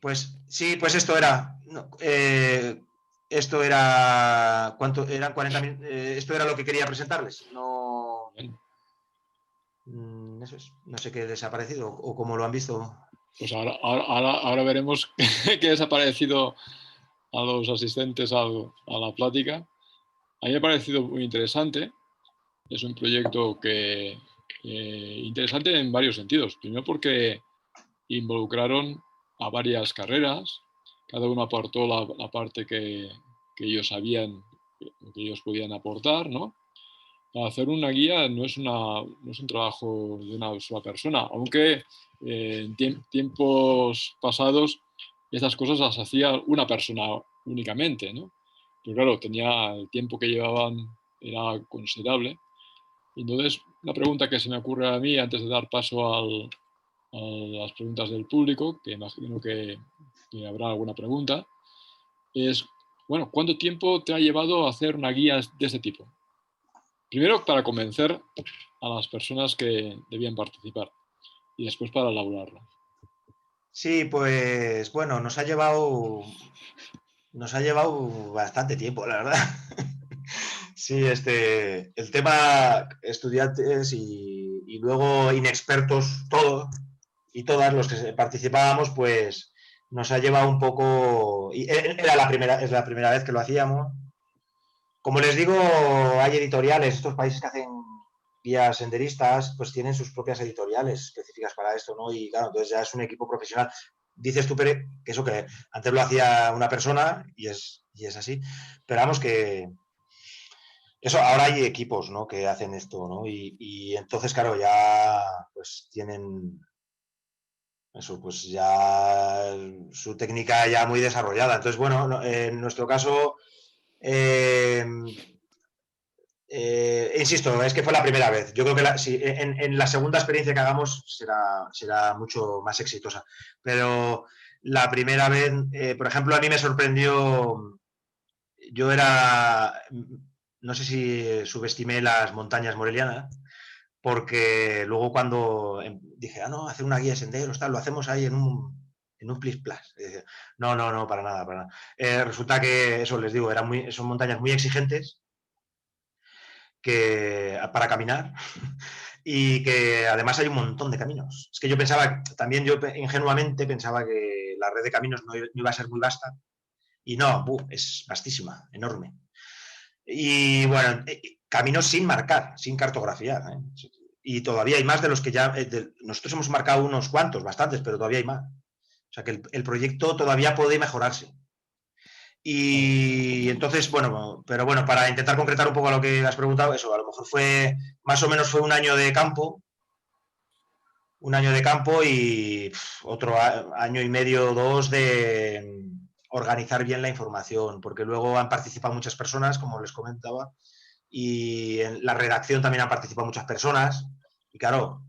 Pues sí, pues esto era... esto era... ¿Cuánto? Eran 40 minutos. Esto era lo que quería presentarles. No... Eso es. No sé qué les ha parecido o cómo lo han visto. Pues ahora veremos qué les ha parecido a los asistentes a la plática. A mí me ha parecido muy interesante. Es un proyecto interesante en varios sentidos. Primero porque involucraron a varias carreras, cada uno aportó la parte que ellos sabían, que ellos podían aportar, ¿no? Para hacer una guía no es un trabajo de una sola persona, aunque en tiempos pasados estas cosas las hacía una persona únicamente, ¿no? Pero claro, el tiempo que llevaban era considerable. Entonces, una pregunta que se me ocurre a mí antes de dar paso a las preguntas del público, que imagino que habrá alguna pregunta, es, bueno, ¿cuánto tiempo te ha llevado a hacer una guía de este tipo? Primero, para convencer a las personas que debían participar y después para elaborarla. Sí, pues bueno, nos ha llevado bastante tiempo, la verdad. Sí, el tema estudiantes y luego inexpertos, todo y todas los que participábamos, pues nos ha llevado un poco. Es la primera vez que lo hacíamos. Como les digo, hay editoriales, estos países que hacen guías senderistas, pues tienen sus propias editoriales específicas para esto, ¿no? Y claro, entonces ya es un equipo profesional. Dices tú, Pere, que eso que antes lo hacía una persona y es así, pero vamos que eso, ahora hay equipos, ¿no? Que hacen esto, ¿no? Y entonces, claro, ya pues tienen eso, pues ya su técnica ya muy desarrollada. Entonces, bueno, en nuestro caso, insisto, es que fue la primera vez. Yo creo que en la segunda experiencia que hagamos será mucho más exitosa. Pero la primera vez, por ejemplo, a mí me sorprendió, no sé si subestimé las montañas morelianas, porque luego cuando dije, no, hacer una guía de senderos, tal, lo hacemos ahí en un plis plas. No, para nada, para nada. Resulta que, eso les digo, son montañas muy exigentes para caminar y que además hay un montón de caminos. Es que yo ingenuamente pensaba que la red de caminos no iba a ser muy vasta y no, es vastísima, enorme. Y bueno, caminos sin marcar, sin cartografiar, ¿eh? Y todavía hay más de los que ya... nosotros hemos marcado unos cuantos, bastantes, pero todavía hay más. O sea que el proyecto todavía puede mejorarse. Y entonces, bueno, pero bueno, para intentar concretar un poco a lo que has preguntado, eso, a lo mejor más o menos fue un año de campo y otro año y medio, 2 de organizar bien la información, porque luego han participado muchas personas, como les comentaba, y en la redacción también han participado muchas personas, y claro,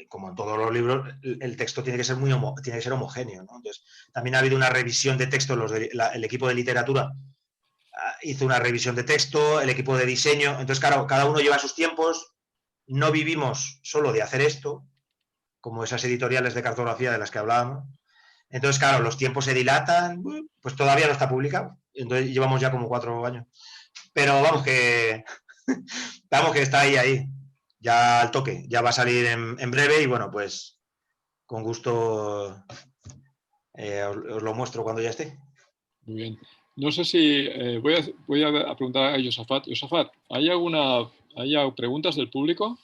como en todos los libros, el texto tiene que ser tiene que ser homogéneo, ¿no? Entonces, también ha habido una revisión de texto, el equipo de literatura hizo una revisión de texto, el equipo de diseño, entonces claro, cada uno lleva sus tiempos, no vivimos solo de hacer esto, como esas editoriales de cartografía de las que hablábamos, entonces claro, los tiempos se dilatan, pues todavía no está publicado, entonces llevamos ya como 4 años, pero vamos que está ahí, ya al toque, ya va a salir en breve y bueno, pues con gusto os lo muestro cuando ya esté. Muy bien. No sé si voy a preguntar a Josafat. Josafat, ¿hay preguntas del público?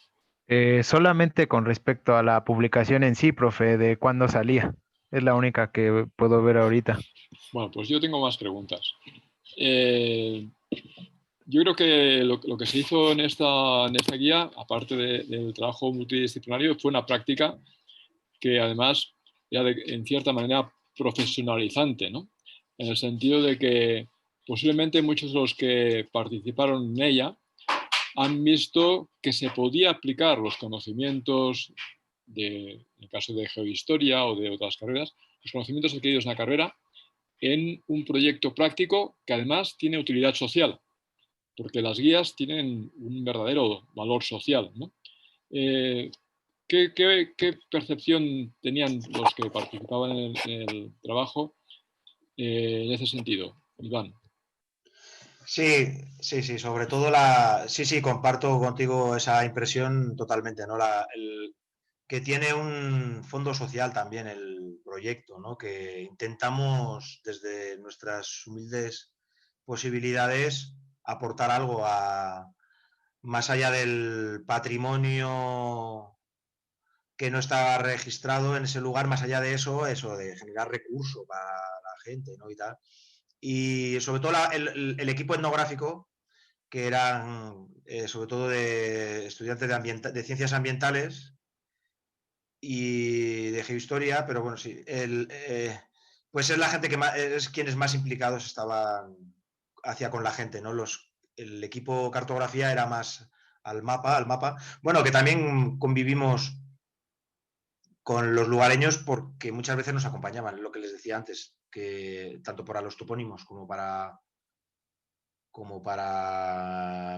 Solamente con respecto a la publicación en sí, profe, de cuándo salía. Es la única que puedo ver ahorita. Bueno, pues yo tengo más preguntas. Yo creo que lo que se hizo en esta guía, aparte del trabajo multidisciplinario, fue una práctica que además era en cierta manera profesionalizante, ¿no? En el sentido de que posiblemente muchos de los que participaron en ella han visto que se podía aplicar los conocimientos en el caso de geohistoria o de otras carreras, los conocimientos adquiridos en la carrera en un proyecto práctico que además tiene utilidad social, porque las guías tienen un verdadero valor social, ¿no? ¿Qué percepción tenían los que participaban en el trabajo en ese sentido, Iván? Sí, sobre todo sí, comparto contigo esa impresión totalmente, ¿no? Que tiene un fondo social también el proyecto, ¿no? Que intentamos desde nuestras humildes posibilidades aportar algo más allá del patrimonio que no está registrado en ese lugar, más allá de eso de generar recursos para la gente, ¿no? Y tal. Y sobre todo el equipo etnográfico, que eran sobre todo de estudiantes de ciencias ambientales y de geohistoria, pero bueno, sí, pues es la gente que es quienes más implicados estaban hacia con la gente, ¿no? El equipo cartografía era más al mapa. Bueno, que también convivimos con los lugareños porque muchas veces nos acompañaban, lo que les decía antes, que tanto para los topónimos como para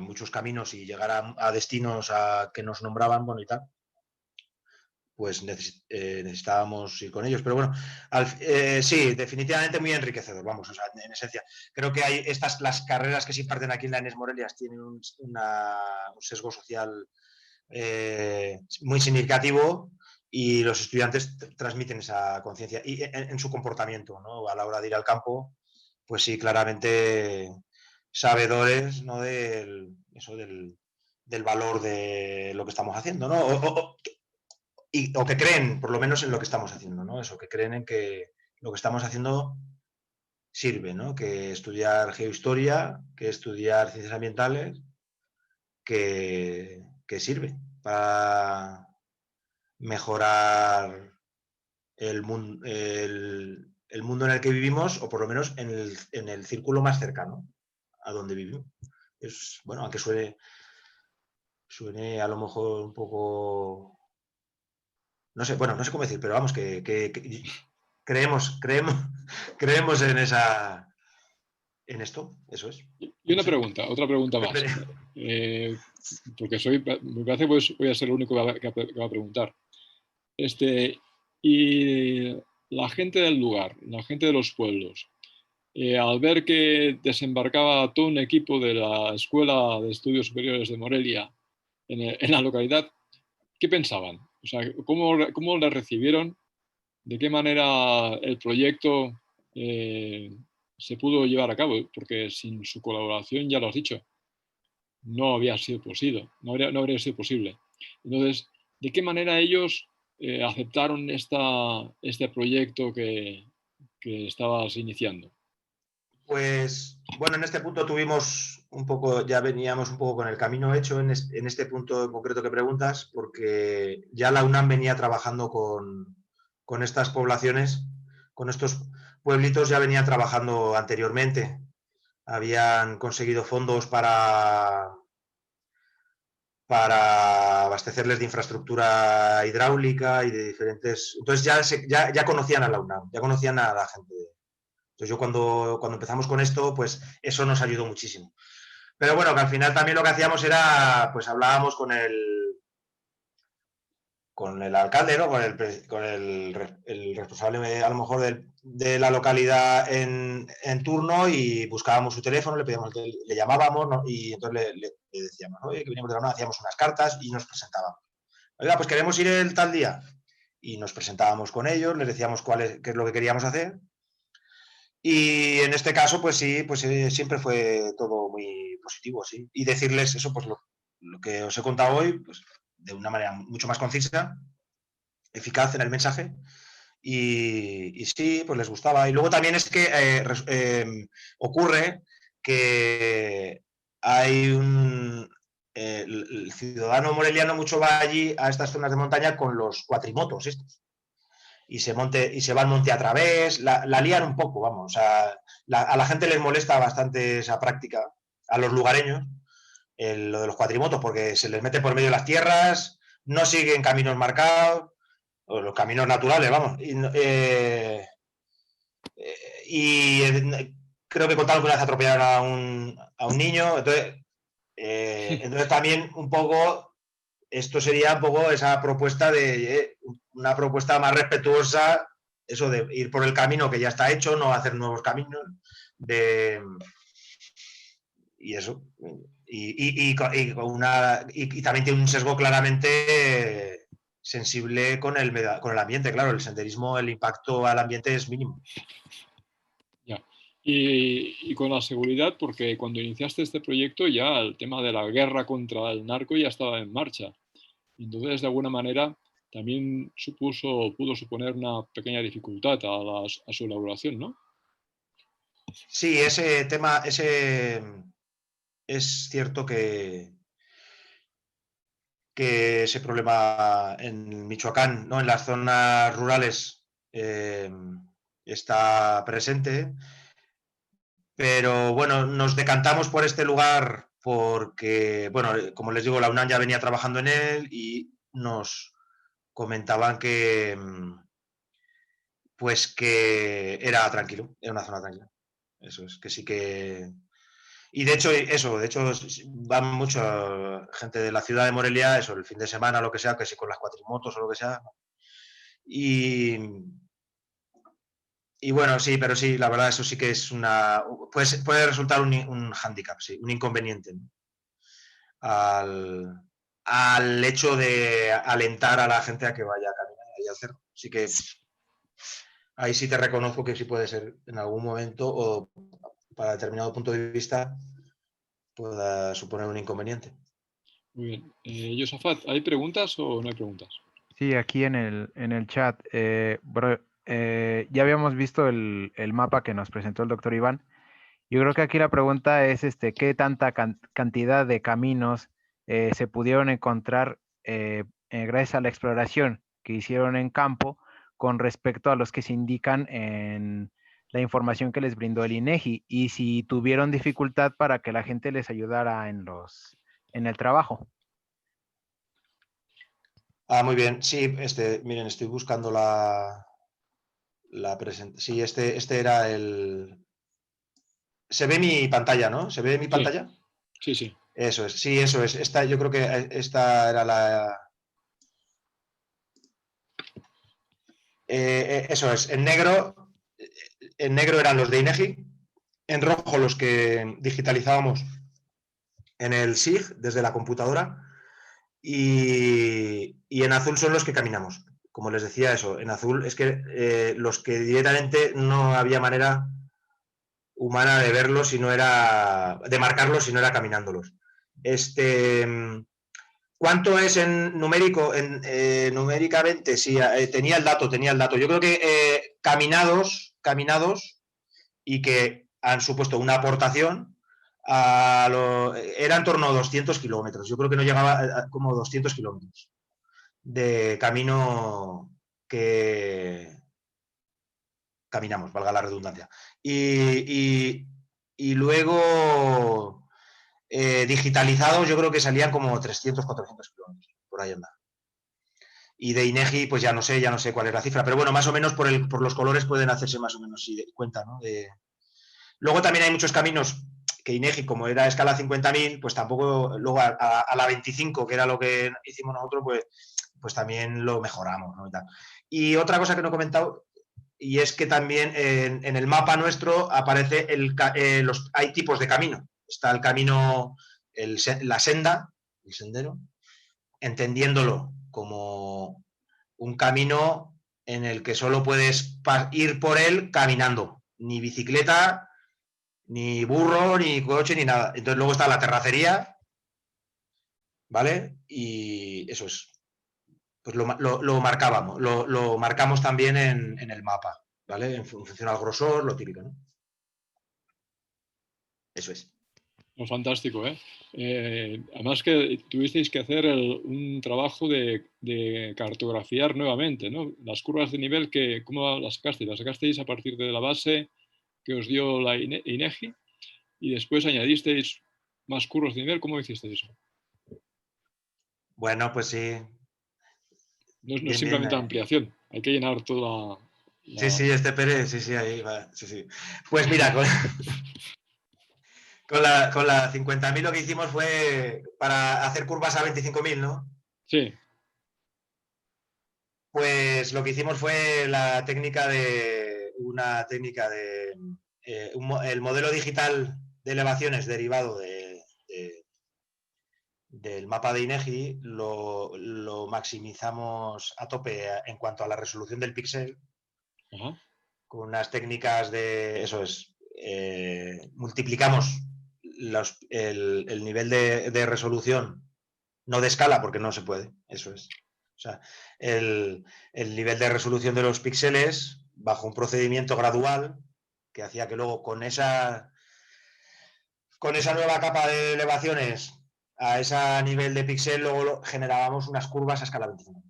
muchos caminos y llegar a destinos que nos nombraban, bueno y tal, pues necesitábamos ir con ellos. Pero bueno, sí, definitivamente muy enriquecedor, vamos, o sea, en esencia. Creo que hay las carreras que se imparten aquí en la Enes Morelias tienen un sesgo social muy significativo y los estudiantes transmiten esa conciencia y en su comportamiento, ¿no? A la hora de ir al campo, pues sí, claramente sabedores, ¿no? del valor de lo que estamos haciendo, ¿no? O que creen, por lo menos, en lo que estamos haciendo, ¿no? Eso, que creen en que lo que estamos haciendo sirve, ¿no? Que estudiar geohistoria, que estudiar ciencias ambientales, que sirve para mejorar el mundo en el que vivimos, o por lo menos en el círculo más cercano a donde vivimos. Es, bueno, aunque suene a lo mejor un poco... No sé, bueno, no sé cómo decir, pero vamos, que creemos en esto, eso es. Y otra pregunta más. Porque me parece que voy a ser el único que va a preguntar. Y la gente del lugar, la gente de los pueblos, al ver que desembarcaba todo un equipo de la Escuela de Estudios Superiores de Morelia en la localidad, ¿qué pensaban? O sea, ¿cómo la recibieron? ¿De qué manera el proyecto se pudo llevar a cabo? Porque sin su colaboración, ya lo has dicho, no habría sido posible. No habría sido posible. Entonces, ¿de qué manera ellos aceptaron este proyecto que estabas iniciando? Pues bueno, en este punto ya veníamos un poco con el camino hecho en este punto en concreto que preguntas, porque ya la UNAM venía trabajando con estas poblaciones, con estos pueblitos, ya venía trabajando anteriormente. Habían conseguido fondos para para abastecerles de infraestructura hidráulica y de diferentes... Entonces ya conocían a la UNAM, ya conocían a la gente. Entonces yo cuando empezamos con esto, pues eso nos ayudó muchísimo. Pero bueno, que al final también lo que hacíamos era, pues hablábamos con el alcalde, ¿no? Con el responsable a lo mejor de la localidad en turno, y buscábamos su teléfono, le llamábamos, ¿no? Y entonces le decíamos, oye, que venimos de la UNAM, hacíamos unas cartas y nos presentábamos. Oiga, pues queremos ir el tal día. Y nos presentábamos con ellos, les decíamos qué es lo que queríamos hacer. Y en este caso, pues sí, pues siempre fue todo muy positivo, sí. Y decirles eso, pues lo que os he contado hoy, pues de una manera mucho más concisa, eficaz en el mensaje, y sí, pues les gustaba. Y luego también es que ocurre que hay el ciudadano moreliano mucho va allí a estas zonas de montaña con los cuatrimotos estos, y se va al monte a través, la lían un poco, vamos, o sea, a la gente les molesta bastante esa práctica, a los lugareños, lo de los cuatrimotos, porque se les mete por medio de las tierras, no siguen caminos marcados, o los caminos naturales, vamos. Y creo que contaron que una vez atropellaron a un niño. Entonces también un poco, esto sería un poco esa propuesta de una propuesta más respetuosa, eso de ir por el camino que ya está hecho, no hacer nuevos caminos, y eso. Y también tiene un sesgo claramente sensible con el ambiente, claro. El senderismo, el impacto al ambiente es mínimo. Ya. Y con la seguridad, porque cuando iniciaste este proyecto ya el tema de la guerra contra el narco ya estaba en marcha. Entonces, de alguna manera, también pudo suponer una pequeña dificultad a su elaboración, ¿no? Sí, ese tema, es cierto que ese problema en Michoacán, ¿no? En las zonas rurales, está presente. Pero bueno, nos decantamos por este lugar porque, bueno, como les digo, la UNAM ya venía trabajando en él y nos comentaban pues que era tranquilo, era una zona tranquila. Eso es, que sí que... Y de hecho, van mucha gente de la ciudad de Morelia, eso, el fin de semana, lo que sea, que si con las cuatrimotos o lo que sea. Y, bueno, sí, pero sí, la verdad, eso sí que es puede resultar un hándicap, sí, un inconveniente, ¿no? al hecho de alentar a la gente a que vaya a caminar ahí al cerro. Así que ahí sí te reconozco que sí puede ser en algún momento, o para determinado punto de vista, pueda suponer un inconveniente. Muy bien. Josafat, ¿hay preguntas o no hay preguntas? Sí, aquí en el chat, ya habíamos visto el mapa que nos presentó el doctor Iván. Yo creo que aquí la pregunta es, ¿qué tanta cantidad de caminos se pudieron encontrar gracias a la exploración que hicieron en campo con respecto a los que se indican en la información que les brindó el INEGI, y si tuvieron dificultad para que la gente les ayudara en el trabajo? Muy bien. Sí, miren, estoy buscando la presentación. Sí, este era el... Se ve mi pantalla, ¿no? ¿Se ve mi pantalla? Sí, sí. Eso es, sí, eso es. Yo creo que esta era la... eso es, en negro eran los de INEGI, en rojo los que digitalizábamos en el SIG desde la computadora, y en azul son los que caminamos. Como les decía, eso, en azul es que los que directamente no había manera humana de verlos, de marcarlos, si no era caminándolos. ¿Cuánto es en numérico? Numéricamente, sí, tenía el dato. Yo creo que caminados, y que han supuesto una aportación, era en torno a 200 kilómetros. Yo creo que no llegaba a como 200 kilómetros de camino que caminamos, valga la redundancia. Y luego digitalizados yo creo que salían como 300, 400 kilómetros, por ahí anda. Y de INEGI, pues ya no sé cuál es la cifra, pero bueno, más o menos por los colores pueden hacerse más o menos cuenta, ¿no? Luego también hay muchos caminos que INEGI, como era a escala 50.000, pues tampoco, luego a la 25, que era lo que hicimos nosotros, pues también lo mejoramos, ¿no? Y otra cosa que no he comentado, y es que también en el mapa nuestro aparece hay tipos de camino. Está el camino, la senda, el sendero, entendiéndolo como un camino en el que solo puedes ir por él caminando, ni bicicleta, ni burro, ni coche, ni nada. Entonces luego está la terracería, ¿vale? Y eso es. Pues lo marcábamos, lo marcamos también en el mapa, ¿vale? En función al grosor, lo típico, ¿no? Eso es. No, fantástico, ¿eh? Además que tuvisteis que hacer un trabajo de cartografiar nuevamente, ¿no? Las curvas de nivel, ¿cómo las sacasteis? Las sacasteis a partir de la base que os dio la INEGI y después añadisteis más curvas de nivel. ¿Cómo hicisteis eso? Bueno, pues sí. No es simplemente ampliación, hay que llenar toda la... Sí, Pérez, sí, ahí va. Sí. Pues mira, con la 50.000 lo que hicimos fue para hacer curvas a 25.000, ¿no? Sí. Pues lo que hicimos fue el modelo digital de elevaciones derivado del mapa de INEGI, lo maximizamos a tope en cuanto a la resolución del píxel. Ajá. Con unas técnicas multiplicamos el nivel de resolución, no de escala, porque no se puede, eso es. O sea, el nivel de resolución de los píxeles bajo un procedimiento gradual que hacía que luego con esa nueva capa de elevaciones a ese nivel de píxel luego generábamos unas curvas a escala 25.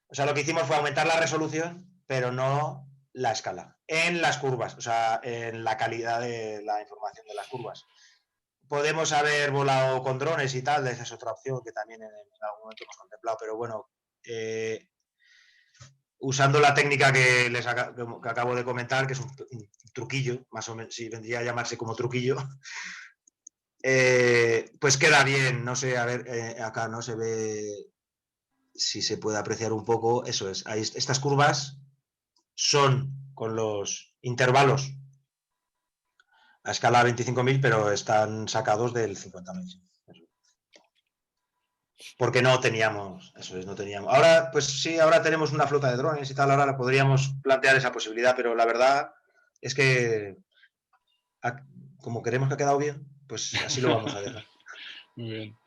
O sea, lo que hicimos fue aumentar la resolución, pero no la escala, en las curvas, o sea, en la calidad de la información de las curvas. Podemos haber volado con drones y tal, esa es otra opción que también en algún momento hemos contemplado, pero bueno, usando la técnica que acabo de comentar, que es un truquillo, más o menos, si vendría a llamarse como truquillo, pues queda bien, no sé, a ver, acá no se ve si se puede apreciar un poco, eso es, estas curvas son con los intervalos a escala 25.000, pero están sacados del 50.000. Porque no teníamos, eso es, no teníamos. Ahora, pues sí, ahora tenemos una flota de drones y tal, ahora podríamos plantear esa posibilidad, pero la verdad es que como queremos que ha quedado bien, pues así lo vamos a dejar. Muy bien.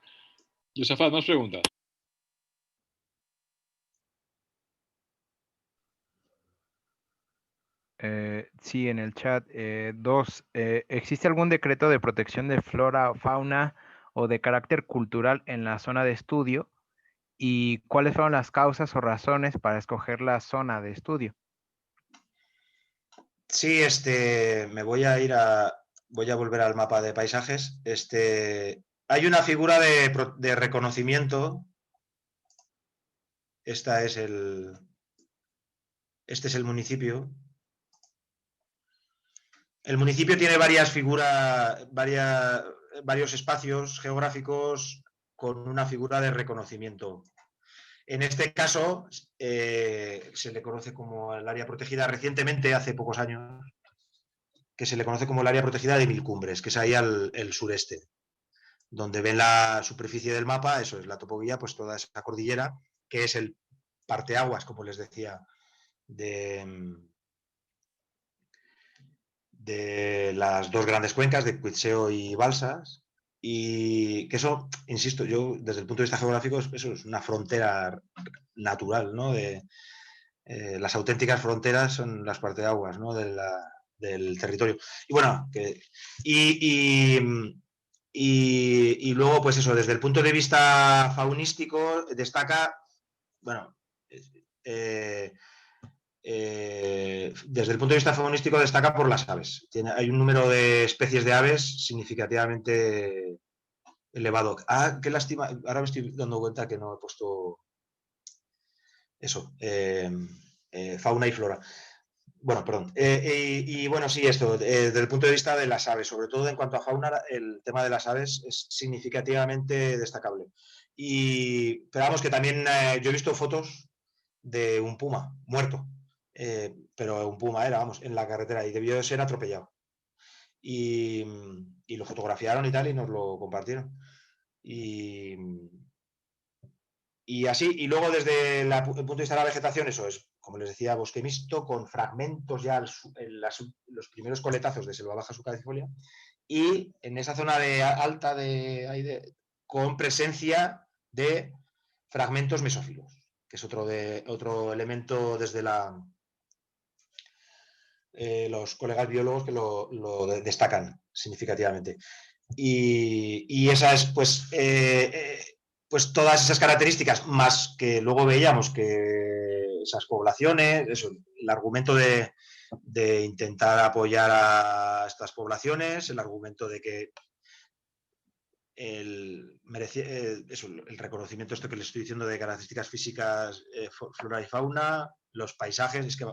Josafat, ¿más preguntas? Sí, en el chat. ¿Existe algún decreto de protección de flora o fauna o de carácter cultural en la zona de estudio? ¿Y cuáles fueron las causas o razones para escoger la zona de estudio? Sí, voy a volver al mapa de paisajes. Hay una figura de reconocimiento. Este es el municipio. El municipio tiene varias figuras, varios espacios geográficos con una figura de reconocimiento. En este caso, se le conoce como el área protegida recientemente, hace pocos años, que se le conoce como el área protegida de Mil Cumbres, que es ahí al sureste, donde ven la superficie del mapa, eso es la topoguía, pues toda esa cordillera, que es el parteaguas, como les decía, de las dos grandes cuencas, de Cuitzeo y Balsas, y que eso, insisto, yo desde el punto de vista geográfico, eso es una frontera natural, ¿no? Las auténticas fronteras son las parteaguas, ¿no? Del territorio. Y bueno, y luego, pues eso, desde el punto de vista faunístico, destaca, bueno, desde el punto de vista faunístico destaca por las aves. Hay un número de especies de aves significativamente elevado. Ah, qué lástima, ahora me estoy dando cuenta que no he puesto eso, fauna y flora. Bueno, perdón. Y bueno, sí, esto, desde el punto de vista de las aves, sobre todo en cuanto a fauna, el tema de las aves es significativamente destacable. Pero vamos, que también yo he visto fotos de un puma muerto, pero un puma era, vamos, en la carretera y debió de ser atropellado. Y lo fotografiaron y tal y nos lo compartieron. Y así, y luego desde el punto de vista de la vegetación, eso es, como les decía, bosque mixto, con fragmentos ya en los primeros coletazos de selva baja subcaducifolia, y en esa zona de alta con presencia de fragmentos mesófilos, que es otro elemento desde los colegas biólogos que lo destacan significativamente. Y esa es, pues todas esas características, más que luego veíamos que esas poblaciones, eso, el argumento de intentar apoyar a estas poblaciones, el argumento de que el reconocimiento esto que les estoy diciendo de características físicas, flora y fauna, los paisajes, es que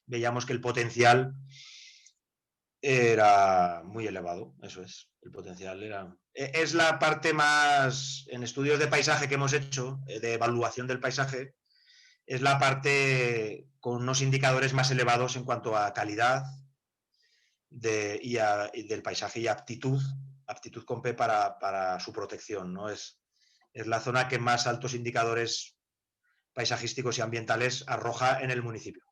veíamos que el potencial era muy elevado, eso es, el potencial era... Es la parte más, en estudios de paisaje que hemos hecho, de evaluación del paisaje, es la parte con unos indicadores más elevados en cuanto a calidad y del paisaje y aptitud con P para su protección, ¿no? Es la zona que más altos indicadores paisajísticos y ambientales arroja en el municipio.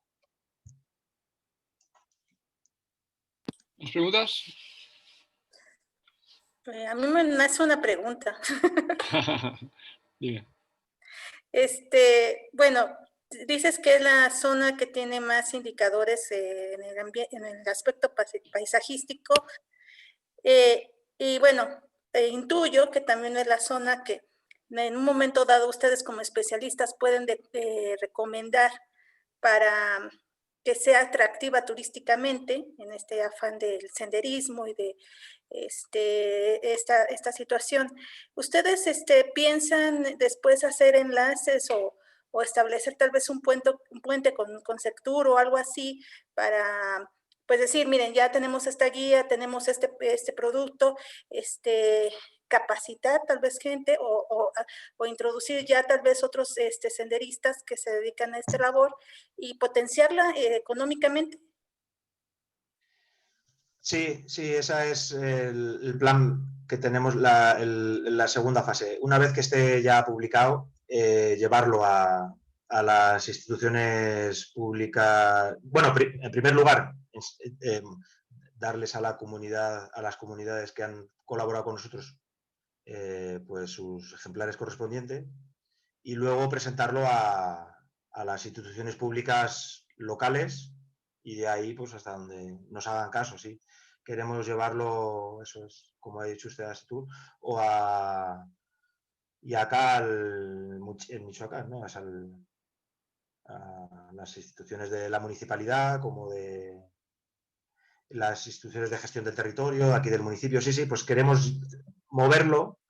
¿Más preguntas? A mí me nace una pregunta. Dime. Bueno, dices que es la zona que tiene más indicadores en el aspecto paisajístico. Y bueno, intuyo que también es la zona que en un momento dado ustedes como especialistas pueden recomendar para que sea atractiva turísticamente en este afán del senderismo y de esta situación. ¿Ustedes piensan después hacer enlaces o establecer tal vez un puente con Sectur o algo así para, pues decir, miren, ya tenemos esta guía, tenemos este producto, capacitar tal vez gente o introducir ya tal vez otros senderistas que se dedican a esta labor y potenciarla económicamente? Sí, ese es el plan que tenemos en la segunda fase. Una vez que esté ya publicado, llevarlo a las instituciones públicas. Bueno, en primer lugar, darles a la comunidad, a las comunidades que han colaborado con nosotros, pues sus ejemplares correspondientes, y luego presentarlo a las instituciones públicas locales y de ahí pues hasta donde nos hagan caso, sí. Queremos llevarlo, eso es, como ha dicho usted, a Sectur, y acá en Michoacán, ¿no? A las instituciones de la municipalidad, como de las instituciones de gestión del territorio, aquí del municipio, sí, pues queremos moverlo.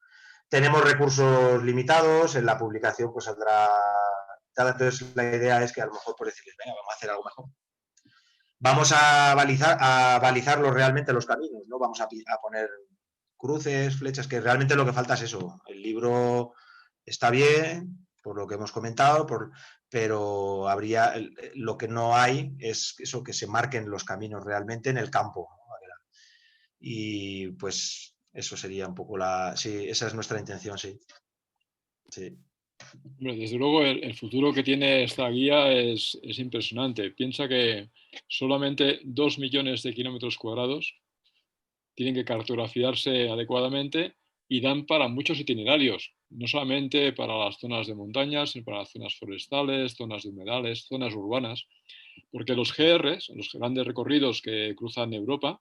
Tenemos recursos limitados, en la publicación pues saldrá... Entonces la idea es que a lo mejor por decirles, venga, vamos a hacer algo mejor. Vamos a balizarlo realmente los caminos, ¿no? Vamos a poner cruces, flechas, que realmente lo que falta es eso. El libro está bien, por lo que hemos comentado, pero lo que no hay es eso, que se marquen los caminos realmente en el campo, ¿no? Y pues eso sería un poco sí, esa es nuestra intención, sí. Sí. Bueno, desde luego el futuro que tiene esta guía es impresionante. Piensa que solamente 2 millones de kilómetros cuadrados tienen que cartografiarse adecuadamente y dan para muchos itinerarios, no solamente para las zonas de montañas, sino para las zonas forestales, zonas de humedales, zonas urbanas, porque los GRs, los grandes recorridos que cruzan Europa,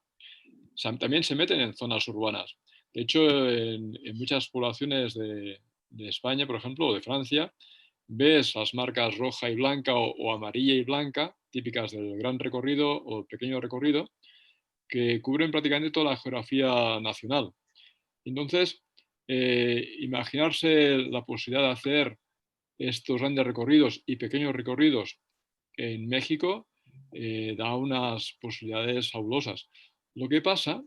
también se meten en zonas urbanas. De hecho, en muchas poblaciones de España, por ejemplo, o de Francia, ves las marcas roja y blanca o amarilla y blanca, típicas del gran recorrido o pequeño recorrido, que cubren prácticamente toda la geografía nacional. Entonces, imaginarse la posibilidad de hacer estos grandes recorridos y pequeños recorridos en México da unas posibilidades fabulosas. Lo que pasa,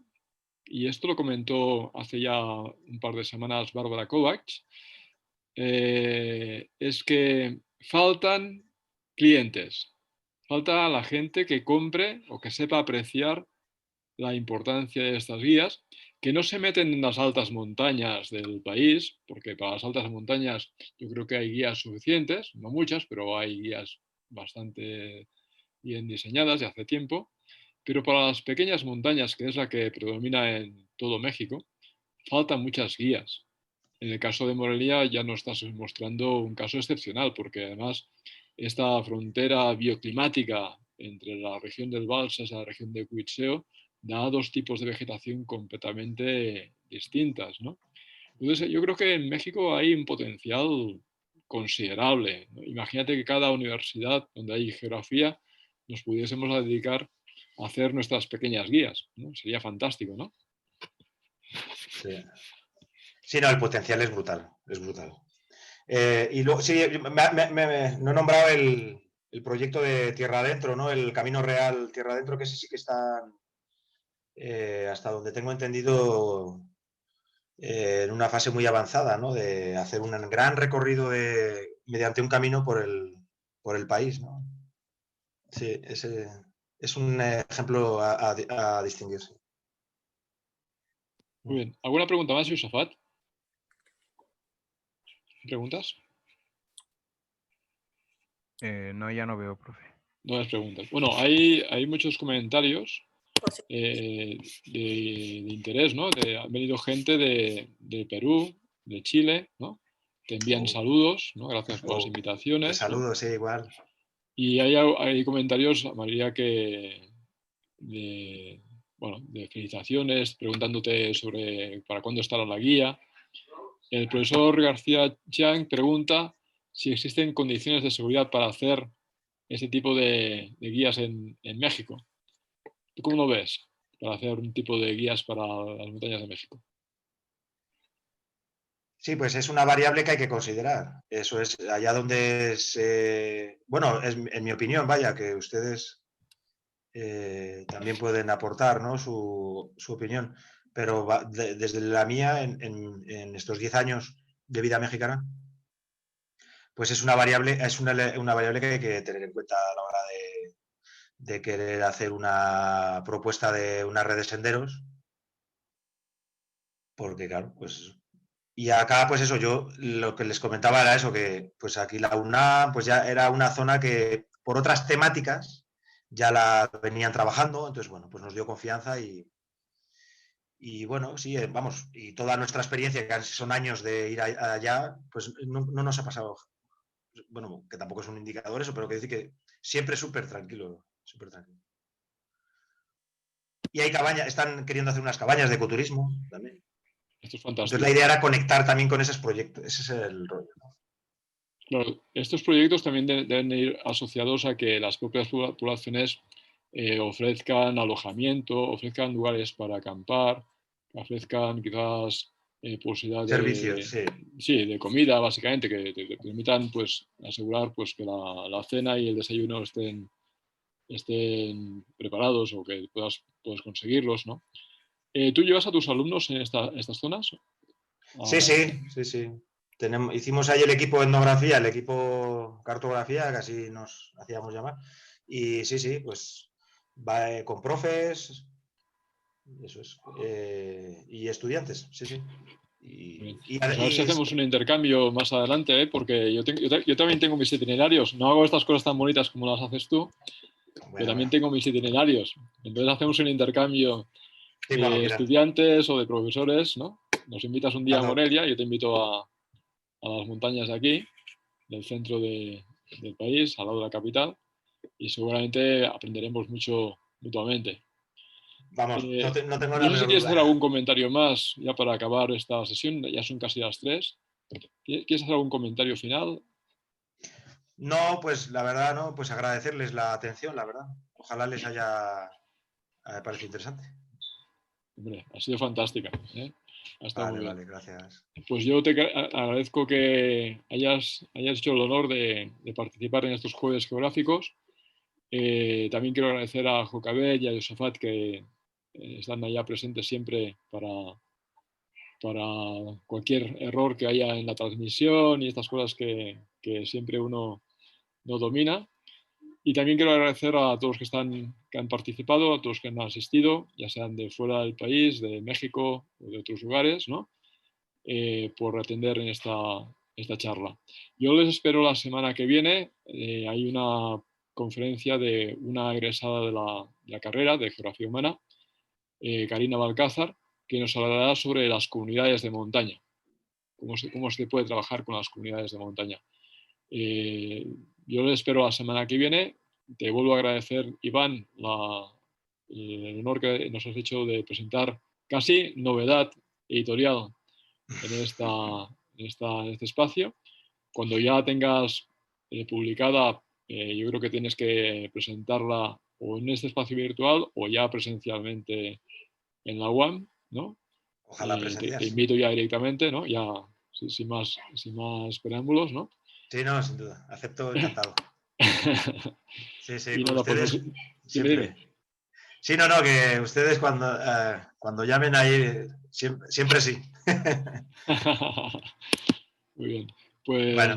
y esto lo comentó hace ya un par de semanas Bárbara Kovacs, es que faltan clientes, falta la gente que compre o que sepa apreciar la importancia de estas guías, que no se meten en las altas montañas del país, porque para las altas montañas yo creo que hay guías suficientes, no muchas, pero hay guías bastante bien diseñadas de hace tiempo, pero para las pequeñas montañas, que es la que predomina en todo México, faltan muchas guías. En el caso de Morelia ya nos estás mostrando un caso excepcional, porque además esta frontera bioclimática entre la región del Balsas y la región de Cuitzeo da dos tipos de vegetación completamente distintas, ¿no? Entonces, yo creo que en México hay un potencial considerable, ¿no? Imagínate que cada universidad donde hay geografía nos pudiésemos dedicar a hacer nuestras pequeñas guías, ¿no? Sería fantástico, ¿no? Sí. Sí, no, el potencial es brutal, es brutal. Y luego, sí, no he nombrado el proyecto de Tierra Adentro, ¿no? El Camino Real Tierra Adentro, que ese sí que está, hasta donde tengo entendido, en una fase muy avanzada, ¿no? De hacer un gran recorrido mediante un camino por el país, ¿no? Sí, ese es un ejemplo a distinguirse. Muy bien. ¿Alguna pregunta más, Yusafat? ¿Preguntas? No, ya no veo, profe. No hay preguntas. Bueno, hay muchos comentarios Pues sí. de interés, ¿no? Han venido gente de Perú, de Chile, ¿no? Te envían saludos, ¿no? Gracias por las invitaciones. Te saludo, ¿no? sí, igual. Y hay comentarios, María, bueno, de felicitaciones, preguntándote sobre para cuándo estará la guía. El profesor García Chiang pregunta si existen condiciones de seguridad para hacer ese tipo de guías en México. ¿Tú cómo lo ves para hacer un tipo de guías para las montañas de México? Sí, pues es una variable que hay que considerar. Eso es allá donde bueno, en mi opinión, vaya, que ustedes también pueden aportar, ¿no? su opinión. Pero desde la mía, en estos 10 años de vida mexicana, pues es una variable que hay que tener en cuenta a la hora de querer hacer una propuesta de una red de senderos. Porque, claro, pues. Y acá, pues eso, yo lo que les comentaba era eso, que pues aquí la UNAM pues ya era una zona que por otras temáticas ya la venían trabajando, entonces bueno, pues nos dio confianza y bueno, sí, vamos, y toda nuestra experiencia, que son años de ir allá, pues no nos ha pasado, bueno, que tampoco es un indicador eso, pero que decir que siempre súper tranquilo, súper tranquilo. Y hay cabañas, están queriendo hacer unas cabañas de ecoturismo también. Esto es fantástico. Entonces la idea era conectar también con esos proyectos, ese es el rollo, ¿no? Claro, estos proyectos también deben ir asociados a que las propias poblaciones ofrezcan alojamiento, ofrezcan lugares para acampar, ofrezcan quizás posibilidad Servicios, sí. Sí, de comida, básicamente, que te permitan pues, asegurar pues, que la cena y el desayuno estén preparados o que puedas conseguirlos, ¿no? ¿Tú llevas a tus alumnos en estas zonas? Sí. Hicimos ahí el equipo etnografía, el equipo cartografía, que así nos hacíamos llamar. Y sí, pues va con profes, eso es, y estudiantes, sí. Pues a ver si hacemos un intercambio más adelante, porque yo también tengo mis itinerarios. No hago estas cosas tan bonitas como las haces tú, pero también tengo mis itinerarios. Entonces hacemos un intercambio de estudiantes o de profesores, ¿no? Nos invitas un día a Morelia, yo te invito a las montañas de aquí, del centro del país, al lado de la capital, y seguramente aprenderemos mucho mutuamente. Vamos, no tengo la no sé menor si quieres duda. hacer algún comentario más ya para acabar esta sesión, ya son casi las 3. ¿Quieres hacer algún comentario final? No, pues la verdad, no, pues agradecerles la atención, la verdad. Ojalá les haya parecido interesante. Hombre, ha sido fantástica, ¿eh? Ha estado muy Vale, bien. vale, gracias. Pues yo te agradezco que hayas hecho el honor de participar en estos jueves geográficos. También quiero agradecer a Jocabet y a Josafat que están allá presentes siempre para cualquier error que haya en la transmisión y estas cosas que siempre uno no domina. Y también quiero agradecer a todos que han participado, a todos que han asistido, ya sean de fuera del país, de México o de otros lugares, ¿no? Por atender en esta charla. Yo les espero la semana que viene. Hay una conferencia de una egresada de la carrera de Geografía Humana, Karina Balcázar, que nos hablará sobre las comunidades de montaña, cómo se puede trabajar con las comunidades de montaña. Yo les espero la semana que viene. Te vuelvo a agradecer, Iván, el honor que nos has hecho de presentar casi novedad editorial en este espacio. Cuando ya la tengas publicada, yo creo que tienes que presentarla o en este espacio virtual o ya presencialmente en la UAM, ¿no? Ojalá Te presencial. invito ya directamente, ¿no? Ya sin más preámbulos, ¿no? Sí, no, sin duda. Acepto encantado. Sí, sí, Y con nada, pues no ustedes sé. siempre. Sí, no, no, que ustedes cuando llamen ahí, siempre sí. Muy bien. Pues Bueno,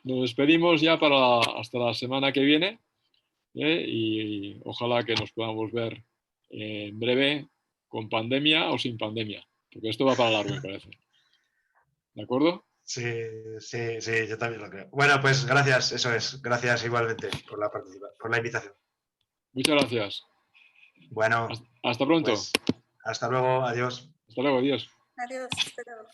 nos despedimos ya hasta la semana que viene, y ojalá que nos podamos ver en breve con pandemia o sin pandemia, porque esto va para largo, me parece. ¿De acuerdo? sí, sí, sí, yo también lo creo. Bueno, pues gracias, eso es. Gracias igualmente por por la invitación. Muchas gracias. Bueno, Hasta pronto. pues hasta luego, adiós. Hasta luego, adiós. Adiós. Hasta luego.